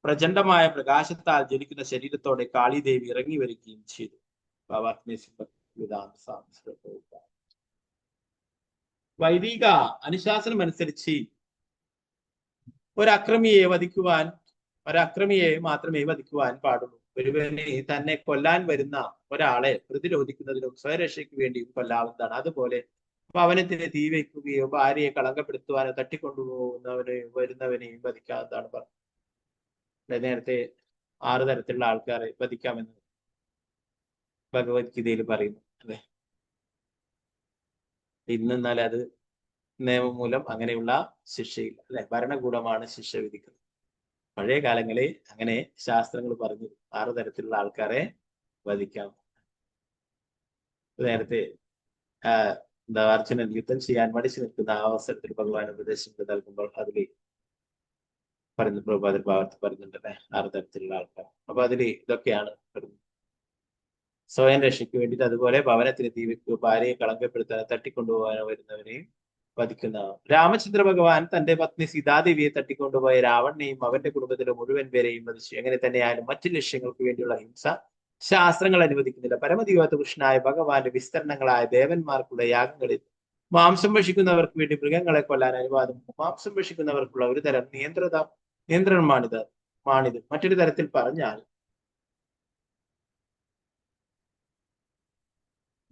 A: പ്രചണ്ഡമായ പ്രകാശത്താൽ ജനിക്കുന്ന ശരീരത്തോടെ കാളിദേവി ഇറങ്ങി വരികയും ചെയ്തു. വൈദിക അനുശാസനം അനുസരിച്ച് ഒരക്രമിയെ മാത്രമേ വധിക്കുവാൻ പാടുള്ളൂ. ഒരുവനെ തന്നെ കൊല്ലാൻ വരുന്ന ഒരാളെ പ്രതിരോധിക്കുന്നതിനും സ്വയരക്ഷയ്ക്ക് വേണ്ടിയും കൊല്ലാവുന്നതാണ്. അതുപോലെ ഭവനത്തിന് തീ വയ്ക്കുകയോ ഭാര്യയെ കളങ്കപ്പെടുത്തുവാനോ വരുന്നവനെയും വധിക്കാവുന്നതാണ് പറഞ്ഞത്. നേരത്തെ 6 തരത്തിലുള്ള ആൾക്കാരെ വധിക്കാമെന്ന് ഭഗവത്ഗീതയിൽ പറയുന്നു അല്ലെ. ഇന്നെന്നാൽ അത് നിയമം മൂലം അങ്ങനെയുള്ള ശിക്ഷയില്ല, അല്ലെ? ഭരണകൂടമാണ് ശിക്ഷ വിധിക്കുന്നത്. പഴയ കാലങ്ങളിൽ അങ്ങനെ ശാസ്ത്രങ്ങൾ പറഞ്ഞു 6 തരത്തിലുള്ള ആൾക്കാരെ വധിക്കാം. നേരത്തെ എന്താ അർജുനൻ യുദ്ധം ചെയ്യാൻ മടിച്ചു നിൽക്കുന്ന ആ അവസരത്തിൽ ഭഗവാൻ ഉപദേശം നൽകുമ്പോൾ അതിൽ പറഞ്ഞു, പ്രഭാതർ ഭാഗത്ത് പറഞ്ഞിട്ടുണ്ടല്ലേ 6 തരത്തിലുള്ള ആൾക്കാർ. അപ്പൊ അതിൽ ഇതൊക്കെയാണ് പറയുന്നത്. സ്വയം രക്ഷയ്ക്ക് വേണ്ടിയിട്ട്, അതുപോലെ ഭവനത്തിന് തീ വെക്കുക, ഭാര്യയെ കളങ്കപ്പെടുത്താൻ, തട്ടിക്കൊണ്ടുപോകാനോ വരുന്നവരെയും വധിക്കുന്ന. രാമചന്ദ്ര ഭഗവാൻ തന്റെ പത്നി സീതാദേവിയെ തട്ടിക്കൊണ്ടുപോയ രാവണനെയും അവന്റെ കുടുംബത്തിലെ മുഴുവൻ പേരെയും വധിച്ചു. എങ്ങനെ തന്നെയായാലും മറ്റു ലക്ഷ്യങ്ങൾക്ക് വേണ്ടിയുള്ള ഹിംസ ശാസ്ത്രങ്ങൾ അനുവദിക്കുന്നില്ല. പരമദിവ്യാത്ത കൃഷ്ണനായ ഭഗവാന്റെ വിസ്തരണങ്ങളായ ദേവന്മാർക്കുള്ള യാഗങ്ങളിൽ മാംസം ഭക്ഷിക്കുന്നവർക്ക് വേണ്ടി മൃഗങ്ങളെ കൊല്ലാൻ അനുവാദം. മാംസം ഭക്ഷിക്കുന്നവർക്കുള്ള ഒരു തരം നിയന്ത്രണമാണിത്. മറ്റൊരു തരത്തിൽ പറഞ്ഞാൽ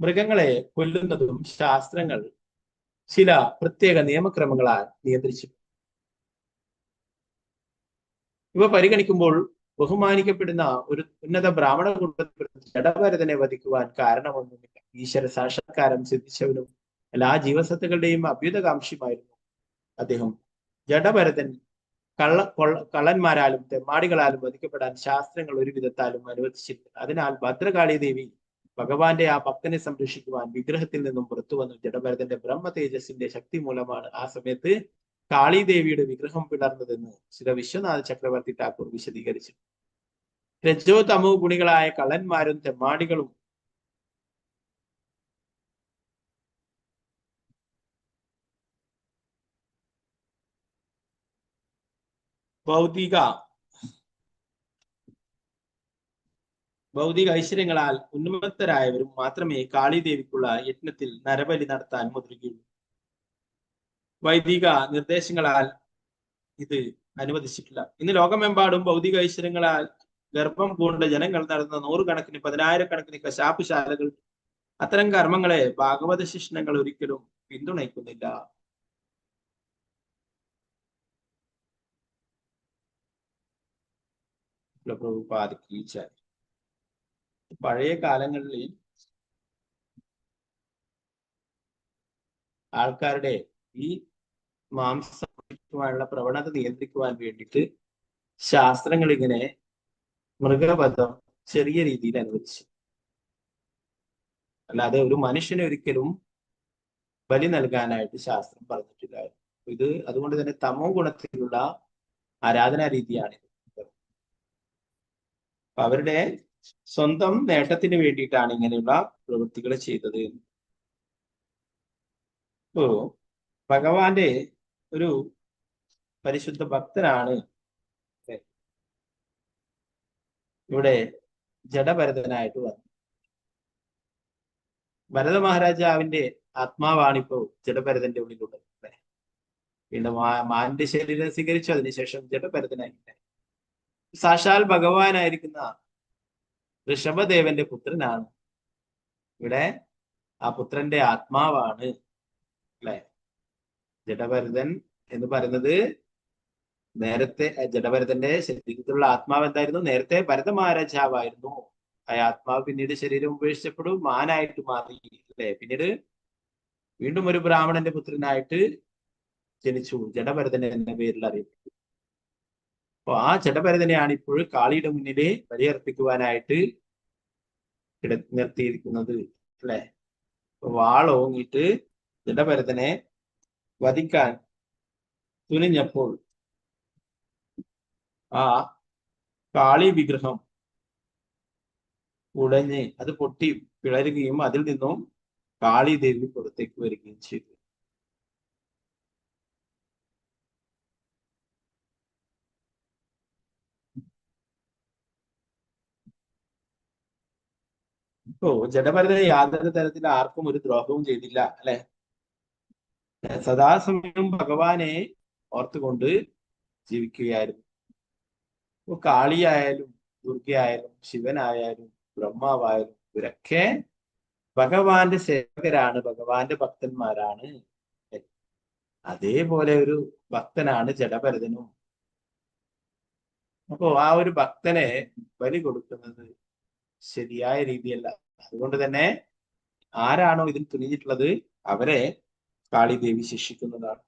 A: മൃഗങ്ങളെ കൊല്ലുന്നതും ശാസ്ത്രങ്ങൾ ചില പ്രത്യേക നിയമക്രമങ്ങളാൽ നിയന്ത്രിച്ചു. ഇവ പരിഗണിക്കുമ്പോൾ ബഹുമാനിക്കപ്പെടുന്ന ഒരു ഉന്നത ബ്രാഹ്മണ കുടുംബത്തിൽ ജഡഭരതനെ വധിക്കുവാൻ കാരണമൊന്നുമില്ല. ഈശ്വര സാക്ഷാത്കാരം സിദ്ധിച്ചവനും എല്ലാ ജീവസത്തുക്കളുടെയും അഭ്യുതകാംക്ഷിയുമായിരുന്നു അദ്ദേഹം. ജഡഭരതൻ കള്ളന്മാരാലും തെമ്മാടികളാലും വധിക്കപ്പെടാൻ ശാസ്ത്രങ്ങൾ ഒരു വിധത്താലും അനുവദിച്ചില്ല. അതിനാൽ ഭദ്രകാളി ദേവി ഭഗവാന്റെ ആ ഭക്തനെ സംരക്ഷിക്കുവാൻ വിഗ്രഹത്തിൽ നിന്നും പുറത്തു വന്നു. ജഡഭരതന്റെ ബ്രഹ്മ തേജസ്സിന്റെ ശക്തി മൂലമാണ് ആ സമയത്ത് കാളിദേവിയുടെ വിഗ്രഹം പിളർന്നതെന്ന് ശ്രീ വിശ്വനാഥ ചക്രവർത്തി ഠാക്കൂർ വിശദീകരിച്ചു. രജോ തമോ ഗുണികളായ കള്ളന്മാരും തെമ്മാടികളും ഭൗതിക ഐശ്വര്യങ്ങളാൽ ഉന്മത്തരായവരും മാത്രമേ കാളിദേവിക്കുള്ള യജ്ഞത്തിൽ നരബലി നടത്താൻ മുതിരുകയുള്ളൂ. വൈദിക നിർദ്ദേശങ്ങളാൽ ഇത് അനുവദിച്ചിട്ടില്ല. ഇന്ന് ലോകമെമ്പാടും ഭൗതിക ഐശ്വര്യങ്ങളാൽ ഗർഭം പൂണ്ട ജനങ്ങൾ നടന്ന 100 കണക്കിന് 10,000 കശാപ്പുശാലകൾ അത്തരം കർമ്മങ്ങളെ ഭാഗവത ശിക്ഷണങ്ങൾ ഒരിക്കലും പിന്തുണയ്ക്കുന്നില്ല. പഴയ കാലങ്ങളിൽ ആൾക്കാരുടെ ഈ മാംസമുള്ള പ്രവണത നിയന്ത്രിക്കുവാൻ വേണ്ടിയിട്ട് ശാസ്ത്രങ്ങൾ ഇങ്ങനെ മൃഗവധം ചെറിയ രീതിയിൽ അനുവദിച്ചു. അല്ലാതെ ഒരു മനുഷ്യനെ ഒരിക്കലും ബലി നൽകാനായിട്ട് ശാസ്ത്രം പറഞ്ഞിട്ടില്ല. ഇത് അതുകൊണ്ട് തന്നെ തമോ ഗുണത്തിലുള്ള ആരാധനാ രീതിയാണ്. അവരുടെ സ്വന്തം നേട്ടത്തിന് വേണ്ടിയിട്ടാണ് ഇങ്ങനെയുള്ള പ്രവൃത്തികൾ ചെയ്തത്. ഇപ്പോ ഭഗവാന്റെ ഒരു പരിശുദ്ധ ഭക്തനാണ് ഇവിടെ ജഡഭരതനായിട്ട് വന്നത്. ഭരത മഹാരാജാവിന്റെ ആത്മാവാണിപ്പോ ജഡഭരതന്റെ ഉള്ളിലുള്ളത്. പിന്നെ മാന്റെ ശരീരം സ്വീകരിച്ചു, അതിനുശേഷം ജഡഭരതനായില്ല. സാക്ഷാൽ ഭഗവാനായിരിക്കുന്ന ഋഷഭദേവന്റെ പുത്രനാണ് ഇവിടെ. ആ പുത്രന്റെ ആത്മാവാണ് അല്ലെ ജഡഭരതൻ എന്ന് പറയുന്നത്. നേരത്തെ ജഡഭരതന്റെ ശരീരത്തിലുള്ള ആത്മാവ് എന്തായിരുന്നു? നേരത്തെ ഭരത മഹാരാജാവായിരുന്നു. ആ ആത്മാവ് പിന്നീട് ശരീരം ഉപേക്ഷിച്ചപ്പെടും, മാനായിട്ട് മാറി അല്ലെ. പിന്നീട് വീണ്ടും ഒരു ബ്രാഹ്മണന്റെ പുത്രനായിട്ട് ജനിച്ചു, ജഡഭരതൻ എന്ന പേരിൽ അറിയപ്പെട്ടു. അപ്പൊ ആ ജഡഭരതനെയാണ് ഇപ്പോൾ കാളിയുടെ മുന്നിലെ ബലിയർപ്പിക്കുവാനായിട്ട് നിർത്തിയിരിക്കുന്നത് അല്ലെ. വാളോങ്ങിയിട്ട് ജഡഭരതനെ വധിക്കാൻ തുനിഞ്ഞപ്പോൾ ആ കാളി വിഗ്രഹം ഉടഞ്ഞ് അത് പൊട്ടി പിളരുകയും അതിൽ നിന്നും കാളി ദേവി പുറത്തേക്ക് വരികയും ചെയ്തു. ഇപ്പോ ജഡഭരതൻ യാതൊരു തരത്തിൽ ആർക്കും ഒരു ദ്രോഹവും ചെയ്തില്ല അല്ലെ. സദാസമയം ഭഗവാനെ ഓർത്തുകൊണ്ട് ജീവിക്കുകയായിരുന്നു. ഇപ്പൊ കാളിയായാലും ദുർഗയായാലും ശിവനായാലും ബ്രഹ്മാവായാലും ഇവരൊക്കെ ഭഗവാന്റെ സേവകരാണ്, ഭഗവാന്റെ ഭക്തന്മാരാണ്. അതേപോലെ ഒരു ഭക്തനാണ് ജഡഭരതനും. അപ്പോ ആ ഒരു ഭക്തനെ ബലി കൊടുക്കുന്നത് ശരിയായ രീതിയല്ല. അതുകൊണ്ട് തന്നെ ആരാണോ ഇതിൽ തുനിഞ്ഞിട്ടുള്ളത് അവരെ കാളിദേവി ശിക്ഷിക്കുന്നതാണ്.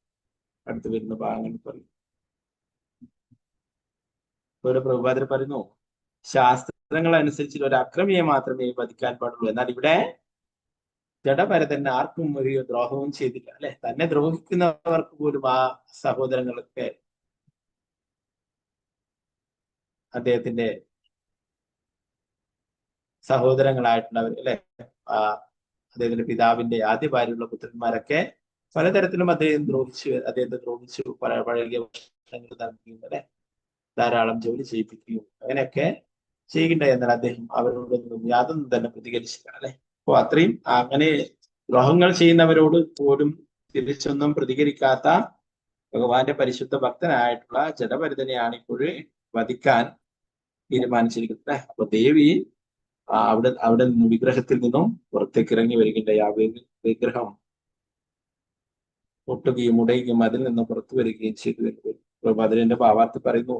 A: അടുത്ത് വരുന്ന ഭാഗങ്ങൾ പറയും. ഇവിടെ പ്രഭുപാദർ പറയുന്നു, ശാസ്ത്രങ്ങൾ അനുസരിച്ച് ഒരു അക്രമിയെ മാത്രമേ വധിക്കാൻ പാടുള്ളൂ. എന്നാൽ ഇവിടെ ജഡഭരതൻ ആർക്കും ഒരു ദ്രോഹവും ചെയ്തില്ല, അല്ലെ? തന്നെ ദ്രോഹിക്കുന്നവർക്ക് പോലും ആ സഹോദരങ്ങളൊക്കെ അദ്ദേഹത്തിന്റെ സഹോദരങ്ങളായിട്ടുള്ളവർ, അല്ലെ? അദ്ദേഹത്തിന്റെ പിതാവിന്റെ ആദ്യ ഭാര്യയുള്ള പുത്രന്മാരൊക്കെ പലതരത്തിലും അദ്ദേഹത്തെ ദ്രോഹിച്ചു പഴകിയ വർഷങ്ങൾ നൽകിയും, അല്ലെ? ധാരാളം ജോലി ചെയ്യിപ്പിക്കുകയും അങ്ങനെയൊക്കെ ചെയ്യുകയുണ്ടായി. എന്നാൽ അദ്ദേഹം അവരോടൊന്നും യാതൊന്നും തന്നെ പ്രതികരിച്ചില്ല, അല്ലെ? അപ്പൊ അത്രയും അങ്ങനെ ദ്രോഹങ്ങൾ ചെയ്യുന്നവരോട് പോലും തിരിച്ചൊന്നും പ്രതികരിക്കാത്ത ഭഗവാന്റെ പരിശുദ്ധ ഭക്തനായിട്ടുള്ള ജഡഭരതനെയാണ് ഇപ്പോൾ വധിക്കാൻ തീരുമാനിച്ചിരിക്കുന്നത്. അപ്പൊ ദേവി അവിടെ നിന്ന് വിഗ്രഹത്തിൽ നിന്നും പുറത്തേക്ക് ഇറങ്ങി വരികയുണ്ടായി. ആ വിഗ്രഹം പൊട്ടുകയും ഉടയുകയും അതിൽ നിന്ന് പുറത്തു വരികയും ചെയ്തു. അതിന്റെ ഭാവാർത്ഥം പറയുന്നു,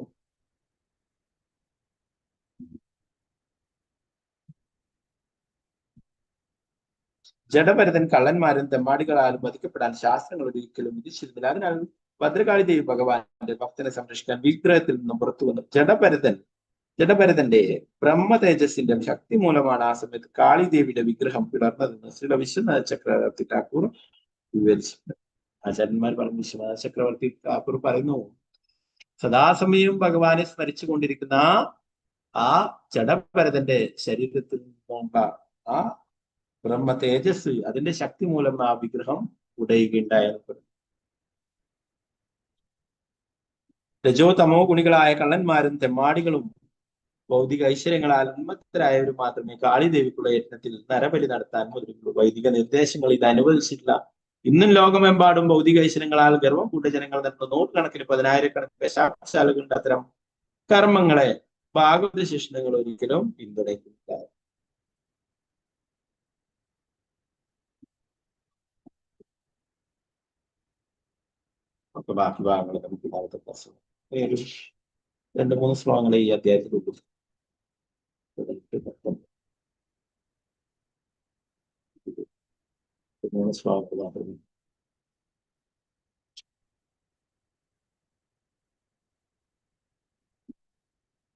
A: ജഡഭരതൻ കള്ളന്മാരും തെമ്മാടികളാലും വധിക്കപ്പെടാൻ ശാസ്ത്രങ്ങൾ ഒരിക്കലും വിധിച്ചിരുന്നില്ല. അതിനാൽ ഭദ്രകാളി ദേവി ഭഗവാന്റെ ഭക്തനെ സംരക്ഷിക്കാൻ വിഗ്രഹത്തിൽ നിന്നും പുറത്തു വന്നു. ജഡഭരതന്റെ ബ്രഹ്മ തേജസ്സിന്റെ ശക്തി മൂലമാണ് ആ സമയത്ത് കാളിദേവിയുടെ വിഗ്രഹം പിളർന്നതെന്ന് ശ്രീ വിശ്വനാഥ ചക്രവർത്തി ഠാക്കൂർ വിവരിച്ചിട്ടുണ്ട്. ആചാര്യന്മാർ പറഞ്ഞു, വിശ്വനാഥ ചക്രവർത്തി ഠാക്കൂർ പറയുന്നു, സദാസമയവും ഭഗവാനെ സ്മരിച്ചു കൊണ്ടിരിക്കുന്ന ആ ജഡഭരതന്റെ ശരീരത്തിൽ നിന്നുള്ള ആ ബ്രഹ്മ തേജസ്, അതിന്റെ ശക്തി മൂലം ആ വിഗ്രഹം ഉടയുകയുണ്ടായെന്ന് പറഞ്ഞു. രജോ തമോ ഗുണികളായ കള്ളന്മാരും തെമ്മാടികളും ഭൗതിക ഐശ്വര്യങ്ങളാൽ ഉന്മത്തരായവരും മാത്രമേ കാളിദേവിക്കുള്ള യജ്ഞത്തിൽ നരബലി നടത്താൻ മുതിരുള്ളൂ. വൈദിക നിർദ്ദേശങ്ങൾ ഇത് അനുവദിച്ചിട്ടില്ല. ഇന്നും ലോകമെമ്പാടും ഭൗതിക ഐശ്വര്യങ്ങളാൽ ഗർവം കൂട്ട ജനങ്ങൾ നടത്തുന്ന നൂറുകണക്കിന് പതിനായിരക്കണക്കിന് ശാസ്ത്രശാലകളുടെ അത്തരം കർമ്മങ്ങളെ ഭാഗവത ശിഷ്യങ്ങൾ ഒരിക്കലും പിന്തുണയ്ക്കുന്നില്ല. അപ്പൊ ബാക്കി ഭാഗങ്ങൾ നമുക്ക് ഇന്നത്തെ ക്ലാസ് 2-3 ശ്ലോകങ്ങളെ ഈ അധ്യായത്തിലുള്ളൂ. ശ്ലോകങ്ങൾ മാത്രമേ.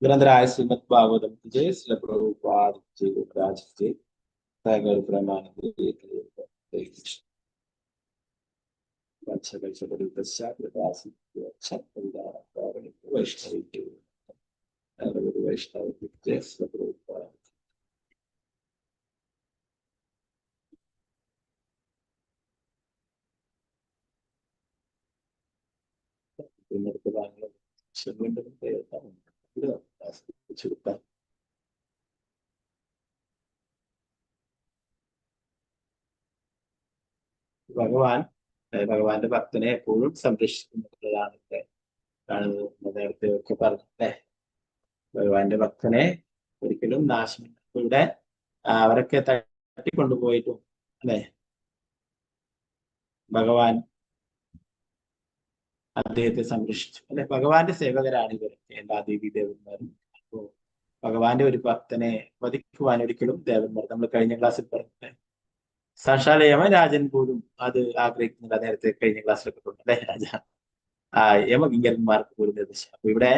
A: ഗ്രന്ഥരായ ശ്രീമദ് ഭാഗവതം ജയ ശ്രീ പ്രഭുപാദ് ജയ രാജ് ജയ സാഗർ പ്രമാനന്ദ ഭഗവാന്റെ ഭക്തനെ എപ്പോഴും സംരക്ഷിക്കുന്നതാണ് നേരത്തെ ഒക്കെ പറഞ്ഞല്ലേ. ഭഗവാന്റെ ഭക്തനെ ഒരിക്കലും നാശമില്ല. ഇവിടെ അവരൊക്കെ തട്ടിക്കൊണ്ടുപോയിട്ടും, അല്ലെ, ഭഗവാൻ അദ്ദേഹത്തെ സംരക്ഷിച്ചു, അല്ലെ? ഭഗവാന്റെ സേവകരാണ് ഇവരൊക്കെ, എല്ലാ ദേവീ ദേവന്മാരും. അപ്പോ ഭഗവാന്റെ ഒരു ഭക്തനെ വധിക്കുവാൻ ഒരിക്കലും ദേവന്മാർ, നമ്മൾ കഴിഞ്ഞ ക്ലാസ്സിൽ പറഞ്ഞില്ലേ, സാക്ഷാൽ യമരാജൻ പോലും അത് ആഗ്രഹിക്കുന്നില്ല. നേരത്തെ കഴിഞ്ഞ ക്ലാസ്സിലൊക്കെ പറഞ്ഞു, അല്ലെ? രാജ യമകിങ്കരന്മാർക്ക് പോലും നിർദ്ദേശിച്ചു. അപ്പൊ ഇവിടെ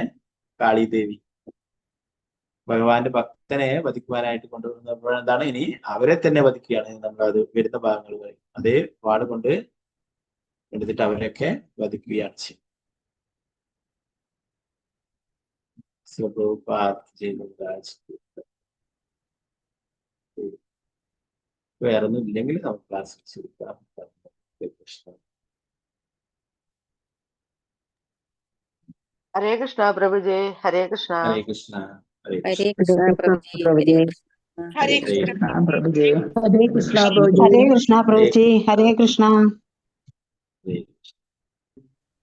A: കാളിദേവി ഭഗവാന്റെ ഭക്തനെ വധിക്കുവാനായിട്ട് കൊണ്ടുവരുന്നപ്പോഴെന്താണ്, ഇനി അവരെ തന്നെ വധിക്കുകയാണ്. നമ്മൾ അത് വരുന്ന ഭാഗങ്ങൾ പറയും. അതേ വാട് കൊണ്ട് എടുത്തിട്ട് അവരെയൊക്കെ വധിക്കുകയാണ് ചെയ്യുന്നത്. വേറൊന്നും ഇല്ലെങ്കിൽ നമുക്ക് ക്ലാസ് വെച്ചെടുക്കാം.
N: ഹരേ കൃഷ്ണ പ്രഭുജി. ഹരേ കൃഷ്ണ.
A: ഹരേ കൃഷ്ണ.
H: ഹരേ കൃഷ്ണ പ്രഭുജി.
G: ഹരേ കൃഷ്ണ
E: പ്രഭുജി.
B: ഹരേ കൃഷ്ണ പ്രഭുജി. ഹരേ കൃഷ്ണ പ്രഭുജി. ഹരേ കൃഷ്ണ.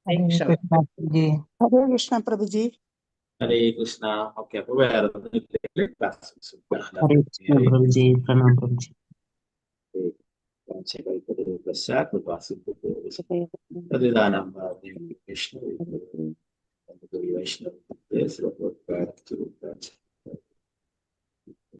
E: ഹരേ കൃഷ്ണ പ്രഭുജി.
O: ഹരേ കൃഷ്ണ പ്രഭുജി.
A: ഹരേ കൃഷ്ണ. ഓക്കെ, അപ്പൊ വേറെ ക്ലാസ്
E: ഹരേ കൃഷ്ണ പ്രഭുജി. പ്രണാം പ്രഭുജി.
A: പ്രതിദാനം വൈഷ്ണവ